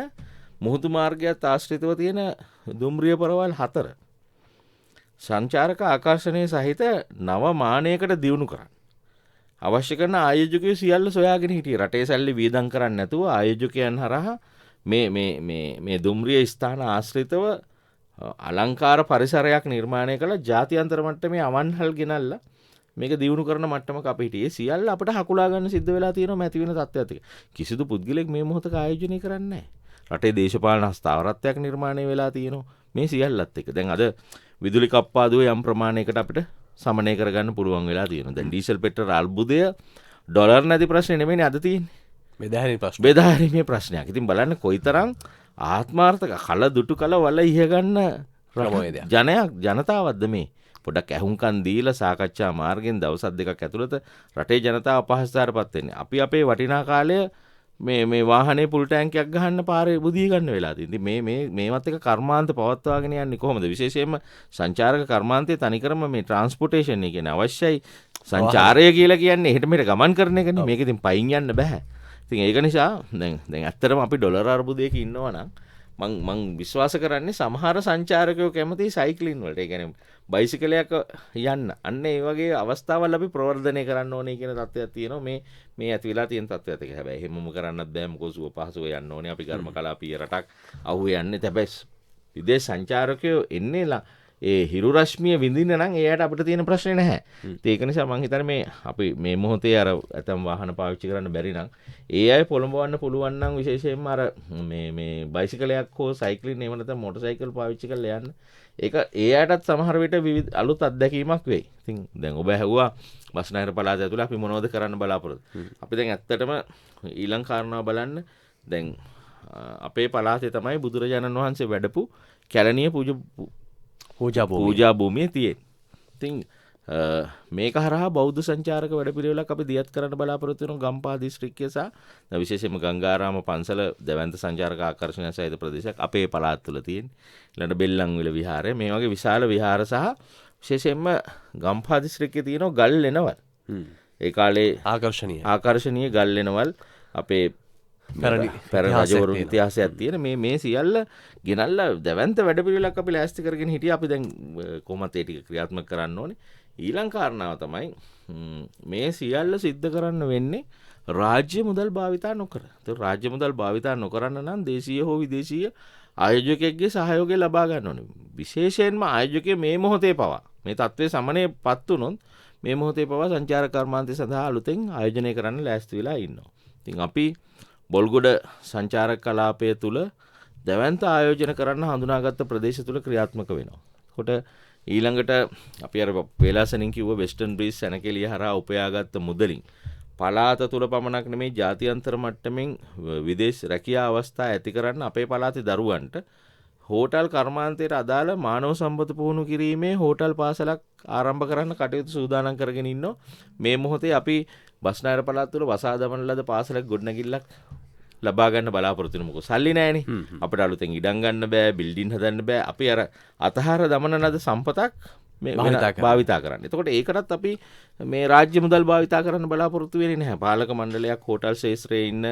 මුහුදු මාර්ගයත් ආශ්‍රිතව තියෙන දුම්රිය පරවල් 4 සංචාරක ආකර්ෂණයේ සහිත නව මානයකට දියුණු කරන්න අවශ්‍ය කරන ආයෝජකයෝ සියල්ල සොයාගෙන හිටියේ. රටේ සල්ලි වියදම් කරන්නේ නැතුව ආයෝජකයන් හරහා මේ දුම්රිය ස්ථාන ආශ්‍රිතව අලංකාර පරිසරයක් නිර්මාණය කළ ජාත්‍යන්තර මට්ටමේ අවන්හල් ගෙනල්ලා මේක දියුණු කරන මට්ටමක අපි හිටියේ. සියල්ල අපිට හකුලා ගන්න සිද්ධ වෙලා තියෙනවා මැති වෙන තත්ත්වයක් එක. කිසිදු පුද්ගලෙක් මේ මොහොතක ආයෝජනය කරන්නේ නැහැ. රටේ දේශපාලන හස්තාවරත්වයක් නිර්මාණය වෙලා තියෙනවා මේ සියල්ලත් එක්ක. දැන් අද විදුලි කප්පාදුව යම් ප්‍රමාණයකට අපිට සමනය කරගන්න පුළුවන් වෙලා තියෙනවා. දැන් ඩීසල් පෙට්‍රල් අර්බුදය ඩොලර් නැති ප්‍රශ්නේ නෙමෙයිනේ අද තියෙන්නේ. බෙදාහැරීමේ ප්‍රශ්නයක්. ඉතින් බලන්න කොයිතරම් ආත්මාර්ථක කල දුටු කල වල ඉහ ගන්න ජනතාවක්ද මේ. පොඩක් ඇහුම්කන් දීලා සාකච්ඡා මාර්ගෙන් දවස් දෙකක් ඇතුළත රටේ ජනතාව අපහසුතාවයටපත් වෙන්නේ. අපි අපේ වටිනා කාලය මේ වාහනේ පුල් ටැංකියක් ගහන්න පාරේ බුදිය ගන්න වෙලා තියෙනවා. ඉතින් මේවත් එක කර්මාන්ත පවත්වාගෙන යන්නේ කොහොමද? විශේෂයෙන්ම සංචාරක කර්මාන්තයේ තනිකරම මේ ට්‍රාන්ස්පෝර්ටේෂන් එක කියන්නේ අවශ්‍යයි. සංචාරය කියලා කියන්නේ එහෙට මෙහෙට ගමන් කරන එකනේ. මේක ඉතින් පයින් යන්න බෑ. ඉතින් ඒක නිසා දැන් ඇත්තටම අපි ඩොලර් අර්බුදයක ඉන්නවා නම් මං විශ්වාස කරන්නේ සමහර සංචාරකයෝ කැමති සයික්ලින් වලට. ඒ කියන්නේ බයිසිකලයක යන්න. අන්න ඒ වගේ අවස්ථාවල් අපි ප්‍රවර්ධනය කරන්න ඕනේ කියන තත්ත්වයක් තියෙනවා මේ ඇති වෙලා තියෙන තත්ත්වයක් එක. හැබැයි එහෙමම කරන්නත් බෑ. මොකද සුව පහසුව යන්න ඕනේ. අපි කර්ම කලාපීය රටක් අහුවේ යන්නේ. හැබැයි විදේශ සංචාරකයෝ එන්නේ ඒ හිරු රශ්මිය විඳින්න නම් එයාට අපිට තියෙන ප්‍රශ්නේ නැහැ. ඒක නිසා මම හිතන්නේ අපි මේ මොහොතේ අර ඇතම් වාහන පාවිච්චි කරන්න බැරි නම් ඒ අය පොළඹවන්න පුළුවන් නම් විශේෂයෙන්ම අර මේ බයිසිකලයක් හෝ සයික්ලින් එහෙම නැත්නම් මොටර් සයිකල් පාවිච්චි කරලා යන්න. ඒක ඒ අයටත් සමහර විට විවිධ අලුත් අත්දැකීමක් වෙයි. ඉතින් දැන් ඔබ ඇහුවා බස්නාහිර පළාත ඇතුළේ අපි මොනවද කරන්න බලාපොරොත්තු. අපි දැන් ඇත්තටම ඊළඟ කාරණාව බලන්න. දැන් අපේ පළාතේ තමයි බුදුරජාණන් වහන්සේ වැඩපු කැලණිය පූජා භූමිය තියෙන්නේ. ඉතින් මේක හරහා බෞද්ධ සංචාරක වැඩපිළිවෙලක් අපි දියත් කරන්න බලාපොරොත්තු වෙනවා ගම්පහ දිස්ත්‍රික්කයේ සහ විශේෂයෙන්ම ගංගාරාම පන්සල දැවැන්ත සංචාරක ආකර්ෂණ සහිත ප්‍රදේශයක් අපේ පළාත් තුළ තියෙන. ඊළඟට බෙල්ලන්විල විහාරය මේ වගේ විශාල විහාර සහ විශේෂයෙන්ම ගම්පහ දිස්ත්‍රික්කයේ තියෙන ගල් එනවල්. ඒ කාලේ ආකර්ෂණීය ගල් එනවල් අපේ පැරණි රජවරු ඉතිහාසයක් තියෙන මේ සියල්ල ගෙනල්ලා දැවැන්ත වැඩපිළිවෙලක් අපි ලෑස්ති කරගෙන හිටියේ. අපි දැන් කොහොමද ඒ ටික ක්‍රියාත්මක කරන්න ඕනේ. ඊළඟ කාරණාව තමයි මේ සියල්ල සිද්ධ කරන්න වෙන්නේ රාජ්‍ය මුදල් භාවිතා නොකර. ඒක රාජ්‍ය මුදල් භාවිතා නොකරන්න නම් දේශීය හෝ විදේශීය ආයෝජකයෙක්ගේ සහයෝගය ලබා ගන්න ඕනේ. විශේෂයෙන්ම ආයෝජකයෙ මේ මොහොතේ පවා මේ තත්ත්වයේ සමනයපත් වුණොත් මේ මොහොතේ පවා සංචාරක කර්මාන්තය සඳහා අලුතෙන් ආයෝජනය කරන්න ලෑස්ති වෙලා ඉන්නවා. ඉතින් අපි බොල්ගොඩ සංචාරක කලාපය තුළ දැවැන්ත ආයෝජන කරන්න හඳුනාගත්ත ප්‍රදේශ තුළ ක්‍රියාත්මක වෙනවා. කොට ඊළඟට අපි අර වේලාසනින් කිව්ව වෙස්ටර්න් බ්‍රීස් සැනකෙළිය හරහා උපයාගත්ත මුදලින් පළාත තුළ පමණක් නෙමෙයි ජාත්‍යන්තර මට්ටමින් විදේශ රැකියා අවස්ථා ඇති කරන්න අපේ පළාතේ දරුවන්ට හෝටල් කර්මාන්තයට අදාළ මානව සම්පත පුහුණු කිරීමේ හෝටල් පාසලක් ආරම්භ කරන්න කටයුතු සූදානම් කරගෙන ඉන්නවා. මේ මොහොතේ අපි බස්නාහිර පළාත තුළ වසා දමන ලද පාසලක් ගොඩනැගිල්ලක් ලබා ගන්න බලාපොරොත්තු වෙන මොකද සල්ලි නැහැනේ. අපිට අලුතෙන් ඉඩම් ගන්න බෑ, බිල්ඩින් හදන්න බෑ. අපි අර අතහර දමන ලද සම්පතක් මේ භාවිතා කරන්න. එතකොට ඒකටත් අපි මේ රාජ්‍ය මුදල් භාවිතා කරන්න බලාපොරොත්තු වෙන්නේ නැහැ. පාලක මණ්ඩලයක් හෝටල් ශාස්ත්‍රයේ ඉන්න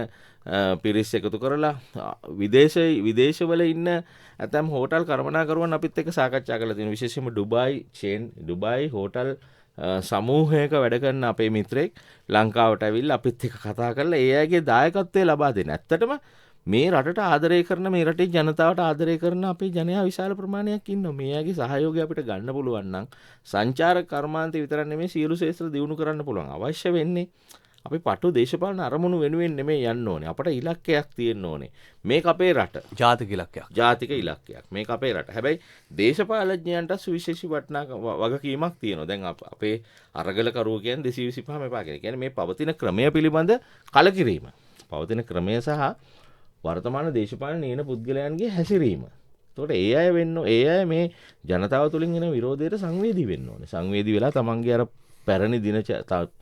පිරිස් එකතු කරලා විදේශවල ඉන්න ඇතම් හෝටල් කර්මනාකරුවන් අපිත් එක්ක සාකච්ඡා කරලා තියෙනවා. විශේෂයෙන්ම ඩුබායි හෝටල් සමූහයක වැඩ කරන අපේ මිත්‍රෙක් ලංකාවට ඇවිල්ලා අපිත් එක්ක කතා කරලා ඒ අයගේ දායකත්වය ලබා දෙන්න. ඇත්තටම මේ රටට ආදරය කරන මේ රටේ ජනතාවට ආදරය කරන අපේ ජනයා විශාල ප්‍රමාණයක් ඉන්නවා. මේ අයගේ සහයෝගය අපිට ගන්න පුළුවන් නම් සංචාරක කර්මාන්තය විතරක් නෙමෙයි සියලු ශාස්ත්‍ර දියුණු කරන්න පුළුවන්. අවශ්‍ය වෙන්නේ අපි පටු දේශපාලන අරමුණු වෙනුවෙන් නෙමෙයි යන්න ඕනේ. අපට ඉලක්කයක් තියෙන්න ඕනේ. මේක අපේ රට. ජාතික ඉලක්කයක්. ජාතික ඉලක්කයක්. මේක අපේ රට. හැබැයි දේශපාලඥයන්ට සුවිශේෂී වගකීමක් තියෙනවා. දැන් අපේ අරගලකරුවෝ කියන්නේ 225 මෙපා කියලා. කියන්නේ මේ පවතින ක්‍රමය පිළිබඳ කලකිරීම. පවතින ක්‍රමය සහ වර්තමාන දේශපාලන නියන පුද්ගලයන්ගේ හැසිරීම. එතකොට ඒ අය මේ ජනතාව තුළින් එන විරෝධයට සංවේදී වෙන්න ඕනේ. සංවේදී වෙලා තමන්ගේ අර පැරණි දින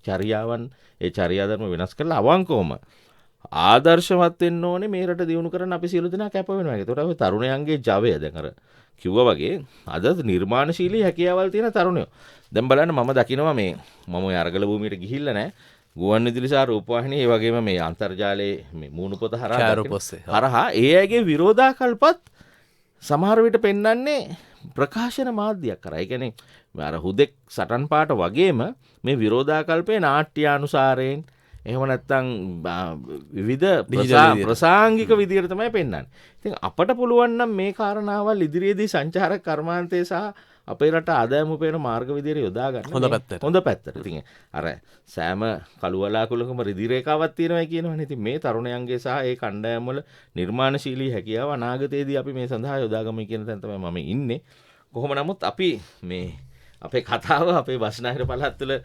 චර්යාවන් ඒ චර්යාධර්ම වෙනස් කරලා අවංකවම ආදර්ශවත් වෙන්න ඕනේ මේ රට දියුණු කරන්න අපි සියලු දෙනා කැප වෙනවා. ඒකට ඔය තරුණයන්ගේ ජවය දැන් අර කිව්වා වගේ අද නිර්මාණශීලී හැකියාවල් තියෙන තරුණයෝ. දැන් බලන්න මම දකිනවා මම ඔය අරගල භූමියට ගිහිල්ලා නැහැ. ගුවන් විදුලි සහ රූපවාහිනී ඒ වගේම මේ අන්තර්ජාලයේ මේ මූණපොත හරහා ඒ අයගේ විරෝධාකල්පත් සමහර විට පෙන්වන්නේ ප්‍රකාශන මාධ්‍යයක් කරා. ඒ කියන්නේ අර හුදෙක් සටන් පාට වගේම මේ විරෝධාකල්පේ නාට්‍යානුසාරයෙන් එහෙම නැත්නම් විවිධ ප්‍රසාංගික විදියට තමයි පෙන්වන්නේ. ඉතින් අපට පුළුවන් නම් මේ කාරණාවල් ඉදිරියේදී සංචාරක කර්මාන්තයේ සහ අපේ රට ආදායම උපයන මාර්ග විදියට යොදා ගන්න. හොඳ පැත්තට. ඉතින් අර සෑම කළුවලාකුලකම රිදි රේඛාවක් තියෙනවා කියනවනේ. ඉතින් මේ තරුණයන්ගේ සහ ඒ කණ්ඩායම් වල නිර්මාණශීලී හැකියාව අනාගතයේදී අපි මේ සඳහා යොදාගමු කියන තැන තමයි මම ඉන්නේ. කොහොම නමුත් අපි මේ අපේ කතාව අපේ බස්නාහිර පළාත් තුළ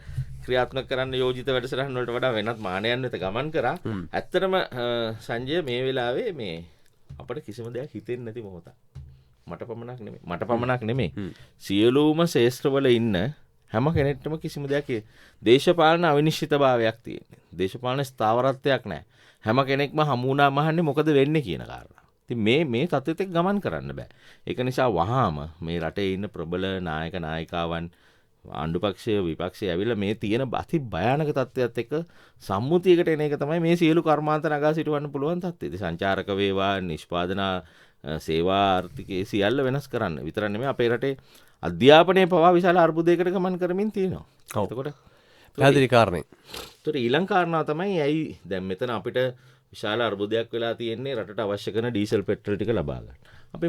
ක්‍රියාත්මක කරන්න යෝජිත වැඩසටහන් වලට වඩා වෙනත් මානයන් වෙත ගමන් කරා. ඇත්තටම සංජය මේ වෙලාවේ මේ අපිට කිසිම දෙයක් හිතෙන්නේ නැති මොහොතක්. මට පමණක් නෙමෙයි. සියලුම ශේෂ්ත්‍රවල ඉන්න හැම කෙනෙක්ටම කිසිම දෙයක් දේශපාලන අවිනිශ්චිතභාවයක් තියෙනවා. දේශපාලන ස්ථාවරත්වයක් නැහැ. හැම කෙනෙක්ම හමු වුණාම අහන්නේ මොකද වෙන්නේ කියන කාරණා. ඉතින් මේ තත්ත්වෙත් එක්ක ගමන් කරන්න බෑ. ඒක නිසා වහාම මේ රටේ ඉන්න ප්‍රබල නායක නායිකාවන් ආණ්ඩුපක්ෂය විපක්ෂය ඇවිල්ලා මේ තියෙන අති භයානක තත්ත්වයක් එක්ක සම්මුතියකට එන එක තමයි මේ සියලු කර්මාන්ත නගා සිටවන්න පුළුවන් තත්ත්වය. ඉතින් සංචාරක වේවා නිෂ්පාදන සේවා ආර්ථිකයේ සියල්ල වෙනස් කරන්න. විතර නෙමෙයි අපේ රටේ අධ්‍යාපනයේ පවා විශාල අර්බුදයකට ගමන් කරමින් තියෙනවා. එතකොට පැහැදිලි කාරණේ. ඒතර ඊළඟ කාරණාව තමයි ඇයි දැන් මෙතන අපිට විශාල අර්බුදයක් වෙලා තියෙන්නේ රටට අවශ්‍ය කරන ඩීසල් පෙට්‍රල් ටික ලබා ගන්න. අපි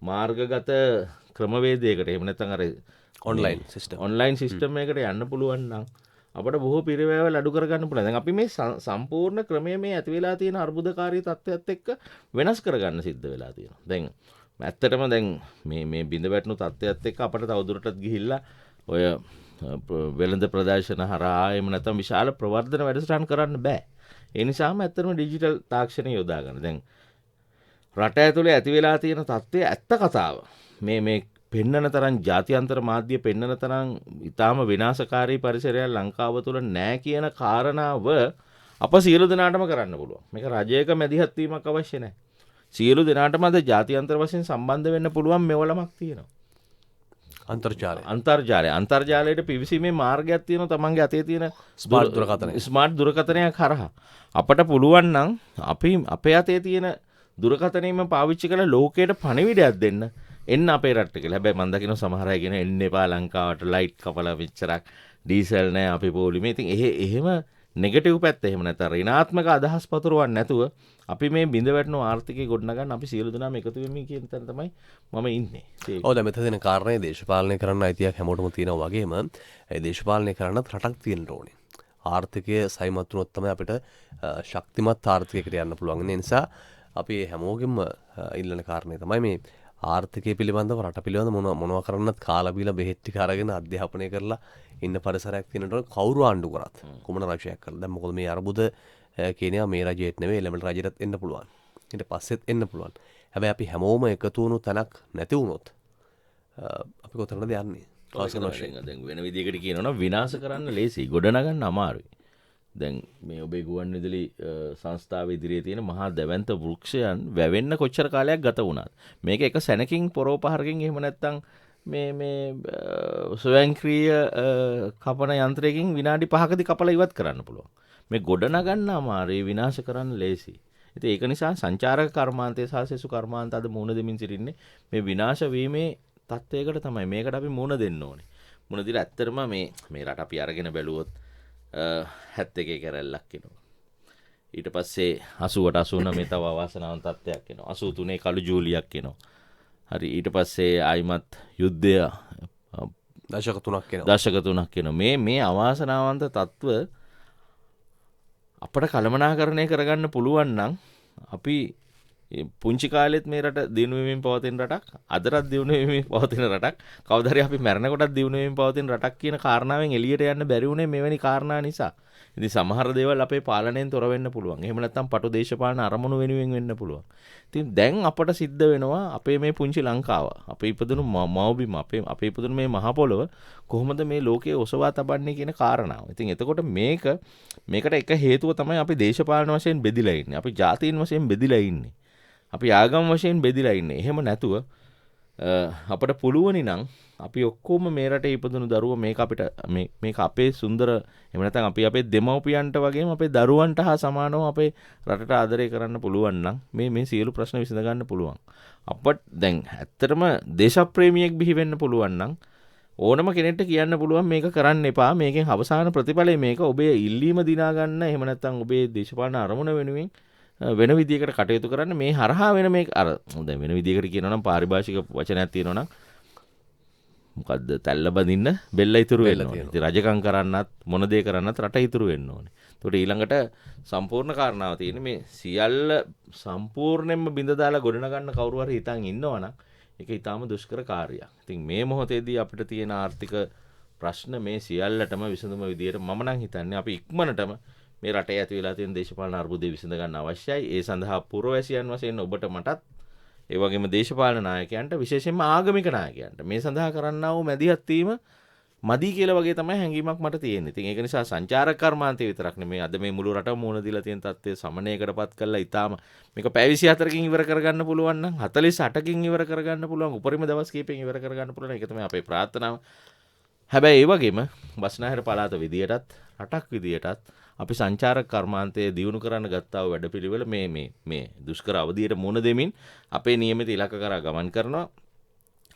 මාර්ගගත ක්‍රමවේදයකට එහෙම නැත්නම් අර ඔන්ලයින් සිස්ටම් එකකට යන්න පුළුවන් නම් අපිට බොහෝ පිරිවැයවල් අඩු කරගන්න පුළුවන්. දැන් අපි මේ සම්පූර්ණ ක්‍රමය මේ ඇති වෙලා තියෙන අර්බුදකාරී තත්ත්වයක් එක්ක වෙනස් කරගන්න සිද්ධ වෙලා තියෙනවා. දැන් ඇත්තටම දැන් මේ බිඳ වැටුණු තත්ත්වයක් එක්ක අපිට තවදුරටත් ගිහිල්ලා ඔය වෙළඳ ප්‍රදර්ශන හරහා එහෙම නැත්නම් විශාල ප්‍රවර්ධන වැඩසටහන් කරන්න බෑ. ඒ නිසාම ඇත්තටම ඩිජිටල් තාක්ෂණය යොදා ගන්න. දැන් රට ඇතුලේ ඇති වෙලා තියෙන තත්ත්වය ඇත්ත කතාව. මේ පෙන්නන තරම් ජාත්‍යන්තර මාධ්‍ය පෙන්නන තරම් ඊටාම විනාශකාරී පරිසරයක් ලංකාව තුල නැහැ කියන කාරණාව අප සියලු දෙනාටම කරන්න පුළුවන්. මේක රජයක මැදිහත් වීමක් අවශ්‍ය නැහැ. සියලු දෙනාටම අද ජාත්‍යන්තර වශයෙන් සම්බන්ධ වෙන්න පුළුවන් මෙවලමක් තියෙනවා. අන්තර්ජාලයට පිවිසීමේ මාර්ගයක් තියෙනවා. තමන්ගේ අතේ තියෙන ස්මාර්ට් දුරකථනයක් හරහා අපට පුළුවන් නම් අපි අපේ අතේ තියෙන දුරකථනයම පාවිච්චි කරලා ලෝකයට පණිවිඩයක් දෙන්න එන්න අපේ රටට කියලා. හැබැයි මම දකින්න සමහර අය කියන එන්න එපා ලංකාවට ලයිට් කපලා මෙච්චරක් ඩීසල් නැහැ අපි පොලිමේ. ඉතින් එහෙම නෙගටිව් පැත්ත එහෙම නැත්නම් ඍණාත්මක අදහස් පතුරවන්නේ නැතුව අපි මේ බිඳ වැටෙන ආර්ථිකය ගොඩනගන්න අපි සියලු දෙනාම එකතු වෙමින් කියන තැන තමයි මම ඉන්නේ. ඔව් දැන් මෙතන තියෙන කාරණේ දේශපාලනය කරන්න අයිතියක් හැමෝටම තියෙනවා වගේම ඒ දේශපාලනය කරන්නත් රටක් තියෙන්න ඕනේ. ආර්ථිකය සයිමත් වුණොත් තමයි අපිට ශක්තිමත් ආර්ථිකයකට යන්න පුළුවන්. ඒ නිසා අපි හැමෝගෙම ඉල්ලන කාරණේ තමයි මේ ආර්ථිකය පිළිබඳව රට පිළිබඳව මොනවා කරන්නත් කාලා බීලා බෙහෙත් ටික අරගෙන අධ්‍යාපනය කරලා ඉන්න පරිසරයක් තියෙනකොට කවුරු ආණ්ඩු කරත් කොමන රජයක් කරලා දැන් මොකද මේ අර්බුද කියනවා මේ රජයට නෙවෙයි ළමල රජයටත් එන්න පුළුවන් ඊට පස්සෙත් එන්න පුළුවන් හැබැයි අපි හැමෝම එකතු වුණු තැනක් නැති වුණොත් අපි කොතනද යන්නේ අවසන් වශයෙන් දැන් වෙන විදිහකට කියනවනම් විනාශ කරන්න ලේසි ගොඩනගන්න අමාරුයි දැන් මේ ඔබේ ගුවන් විදුලි සංස්ථාව ඉදිරියේ තියෙන මහා දැවැන්ත වෘක්ෂයන් වැවෙන්න කොච්චර කාලයක් ගත වුණාද මේක එක සැනකින් පොරෝපහරකින් එහෙම නැත්නම් මේ ස්වයංක්‍රීය කපන යන්ත්‍රයකින් විනාඩි 5කදී කපලා ඉවත් කරන්න පුළුවන් මේ ගොඩනගන්න අමාරුයි විනාශ කරන්න ලේසි ඉතින් ඒක නිසා සංචාරක කර්මාන්තය සහ සෙසු කර්මාන්ත අද මුහුණ දෙමින් සිටින්නේ මේ විනාශ වීමේ තත්ත්වයකට තමයි මේකට අපි මුහුණ දෙන්න ඕනේ මුහුණ දීලා ඇත්තටම මේ රට අපි අරගෙන බැලුවොත් 71 කැරැල්ලක් එනවා ඊට පස්සේ 80ට 89 තව අවාසනාවන්ත තත්ත්වයක් එනවා 83 කළු ජූලියක් එනවා හරි ඊට පස්සේ ආයිමත් යුද්ධය දශක 3ක් එනවා දශක 3ක් එනවා මේ අවාසනාවන්ත තත්ත්ව අපට කළමනාකරණය කරගන්න පුළුවන් නම් අපි පුංචි කාලෙත් මේ රට දියුණු වෙමින් පවතින රටක්, අදටත් දියුණු වෙමින් පවතින රටක්, කවදා හරි අපි මැරෙනකොටත් දියුණු වෙමින් පවතින රටක් කියන කාරණාවෙන් එළියට යන්න බැරි වුණේ මෙවැනි කාරණා නිසා. ඉතින් සමහර දේවල් අපේ පාලනයෙන් තොර වෙන්න පුළුවන්. එහෙම නැත්නම් පටු දේශපාලන අරමුණු වෙනුවෙන් වෙන්න පුළුවන්. ඉතින් දැන් අපට සිද්ධ වෙනවා අපේ මේ පුංචි ලංකාව, අපේ ඉපදුණු මව්බිම, අපේ ඉපදුණු මේ මහ පොළොව කොහොමද මේ ලෝකයේ ඔසවා තබන්නේ කියන කාරණාව. ඉතින් එතකොට මේකට එක හේතුව තමයි අපි දේශපාලන වශයෙන් බෙදිලා ඉන්නේ. අපි ජාතීන් වශයෙන් බෙදිලා ඉන්නේ. අපි ආගම් වශයෙන් බෙදිලා ඉන්නේ. එහෙම නැතුව අපට පුළුවනි නම් අපි ඔක්කොම මේ රටේ ඉපදුණු දරුවෝ මේක අපේ සුන්දර, එහෙම නැත්නම් අපි අපේ දෙමව්පියන්ට වගේම අපේ දරුවන්ට හා සමානව අපේ රටට ආදරය කරන්න පුළුවන් නම් මේ සියලු ප්‍රශ්න විසඳ ගන්න පුළුවන්. අපට දැන් ඇත්තටම දේශප්‍රේමියෙක් බිහි වෙන්න පුළුවන් නම් ඕනම කෙනෙක්ට කියන්න පුළුවන් මේක කරන්න එපා, මේකෙන් අවසාන ප්‍රතිඵලය මේක, ඔබේ ඉල්ලීම දිනා ගන්න, එහෙම නැත්නම් ඔබේ දේශපාලන අරමුණ වෙනුවෙන් වෙන විදියකට කටයුතු කරන්න. මේ හරහා වෙන මේක අර දැන් වෙන විදියකට කියනවා නම් පාරිභාෂික වචනයක් තියෙනවා නම් මොකද්ද, තැල්ල බඳින්න බෙල්ල ඉතුරු වෙන්න ඕනේ. ඉතින් රජකම් කරන්නත් මොන දේ කරන්නත් රට ඉතුරු වෙන්න ඕනේ. ඒකට ඊළඟට සම්පූර්ණ කාරණාව තියෙන්නේ මේ සියල්ල සම්පූර්ණයෙන්ම බිඳ දාලා ගොඩනගන්න කවුරු හරි හිතන් ඉන්නවනම් ඒක ඊටාම දුෂ්කර කාර්යයක්. ඉතින් මේ මොහොතේදී අපිට තියෙන ආර්ථික ප්‍රශ්න මේ සියල්ලටම විසඳුම විදියට මම නම් හිතන්නේ අපි ඉක්මනටම මේ රටේ ඇති වෙලා තියෙන දේශපාලන අර්බුදේ විසඳ ගන්න අවශ්‍යයි. ඒ සඳහා පුරවැසියන් වශයෙන් ඔබට මටත් ඒ වගේම දේශපාලන නායකයන්ට, විශේෂයෙන්ම ආගමික නායකයන්ට මේ සඳහා කරන්නා වූ මැදිහත් වීම මදි කියලා වගේ තමයි හැඟීමක් මට තියෙන්නේ. ඉතින් ඒක නිසා සංචාරක කර්මාන්තය විතරක් නෙමෙයි අද මේ මුළු රටම මුණ දීලා තියෙන තත්ත්වය සමනයකටපත් කරලා ඊටාම මේක පැය 24කින් ඉවර කරගන්න පුළුවන් නම් 48කින් ඉවර කරගන්න පුළුවන්, උපරිම දවස් කිහිපෙන් ඉවර කරගන්න පුළුවන්. ඒක තමයි අපේ ප්‍රාර්ථනාව. හැබැයි ඒ වගේම බස්නාහිර පළාත විදියටත් රටක් විදියටත් අපි සංචාරක කර්මාන්තයේ දියුණු කරන්න ගත්තා වූ වැඩපිළිවෙල මේ දුෂ්කර අවධියට මුහුණ දෙමින් අපේ නියමිත ඉලක්ක කරා ගමන් කරනවා.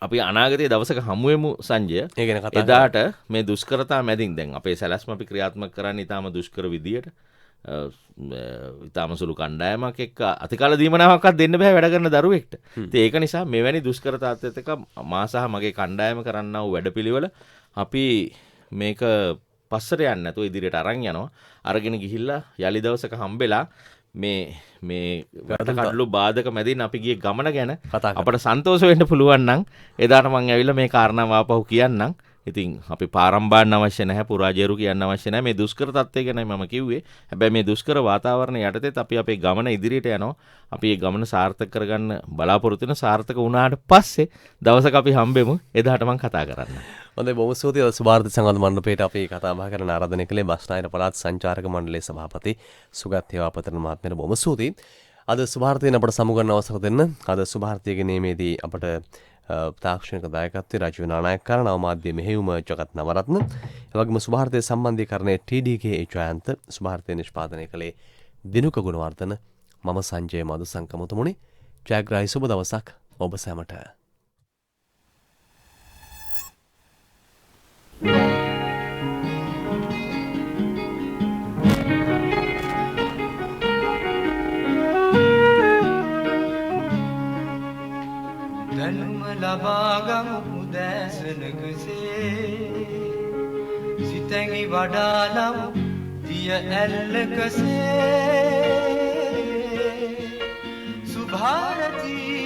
අපි අනාගතයේ දවසක හමු වෙමු සංජය. එදාට මේ දුෂ්කරතා මැදින් දැන් අපේ සැලැස්ම අපි ක්‍රියාත්මක කරන්නේ ඊටාම දුෂ්කර විදියට. ඊටාම සුළු කණ්ඩායමක් එක්ක අතිකාල දීමනාවක්වත් දෙන්න බෑ වැඩ කරන දරුවෙක්ට. ඉතින් ඒක නිසා මෙවැනි දුෂ්කරතාවත් එක්ක මා සහ මගේ කණ්ඩායම කරන්නා වූ වැඩපිළිවෙල අපි මේක පස්සට යන්නේ නැතුව ඉදිරියට අරන් යනවා. අරගෙන ගිහිල්ලා යලි දවසක හම්බෙලා මේ කඩලු බාධක මැදින් අපි ගියේ ගමන ගැන අපට සන්තෝෂ වෙන්න පුළුවන් නම් එදාට මම ඇවිල්ලා මේ කාරණාව ආපහු කියන්නම්. ඉතින් අපි පාරම්බාන්න අවශ්‍ය නැහැ, පුරාජේරු කියන්න අවශ්‍ය නැහැ. මේ දුෂ්කර තත්ත්වය ගැනයි මම කිව්වේ. හැබැයි මේ දුෂ්කර වාතාවරණය යටතේත් අපි අපේ ගමන ඉදිරියට යනවා. අපි මේ ගමන සාර්ථක කරගන්න බලාපොරොත්තු වෙන, සාර්ථක වුණාට පස්සේ දවසක අපි හම්බෙමු. එදාට මම කතා කරන්න. හොඳයි, බොහොම ස්තුතියි. සුභාර්ථ සංවාද මණ්ඩපයට අපි කතා බහ කරන ආරාධනය කළේ බස්නාහිර පළාත් සංචාරක මණ්ඩලයේ සභාපති සුගත් හේවාපතන මහත්මයාට බොහොම ස්තුතියි. අද සුභාර්ථයෙන් අපට සමුගන්න අවසර දෙන්න. අද සුභාර්ථයේ ගෙනීමේදී අපට තාක්ෂණික දායකත්වයේ රජීව නානායක්කාර, නවමාධ්‍ය මෙහෙයුම ජගත් නවරත්න, එවැගේම සුභාර්ථයේ සම්බන්ධීකරණයේ TDK ජයන්ත, සුභාර්ථයේ නිෂ්පාදනය කළේ දිනුක ගුණවර්ධන, මම සංජය මදුසංකමුතුමුනි. ජයග්‍රාහී සුබ දවසක් ඔබ සැමට. ලබාගමු උදෑසනකසේ සිතැඟි වඩාලමු දිය ඇල්ලකසේ සුභාරතී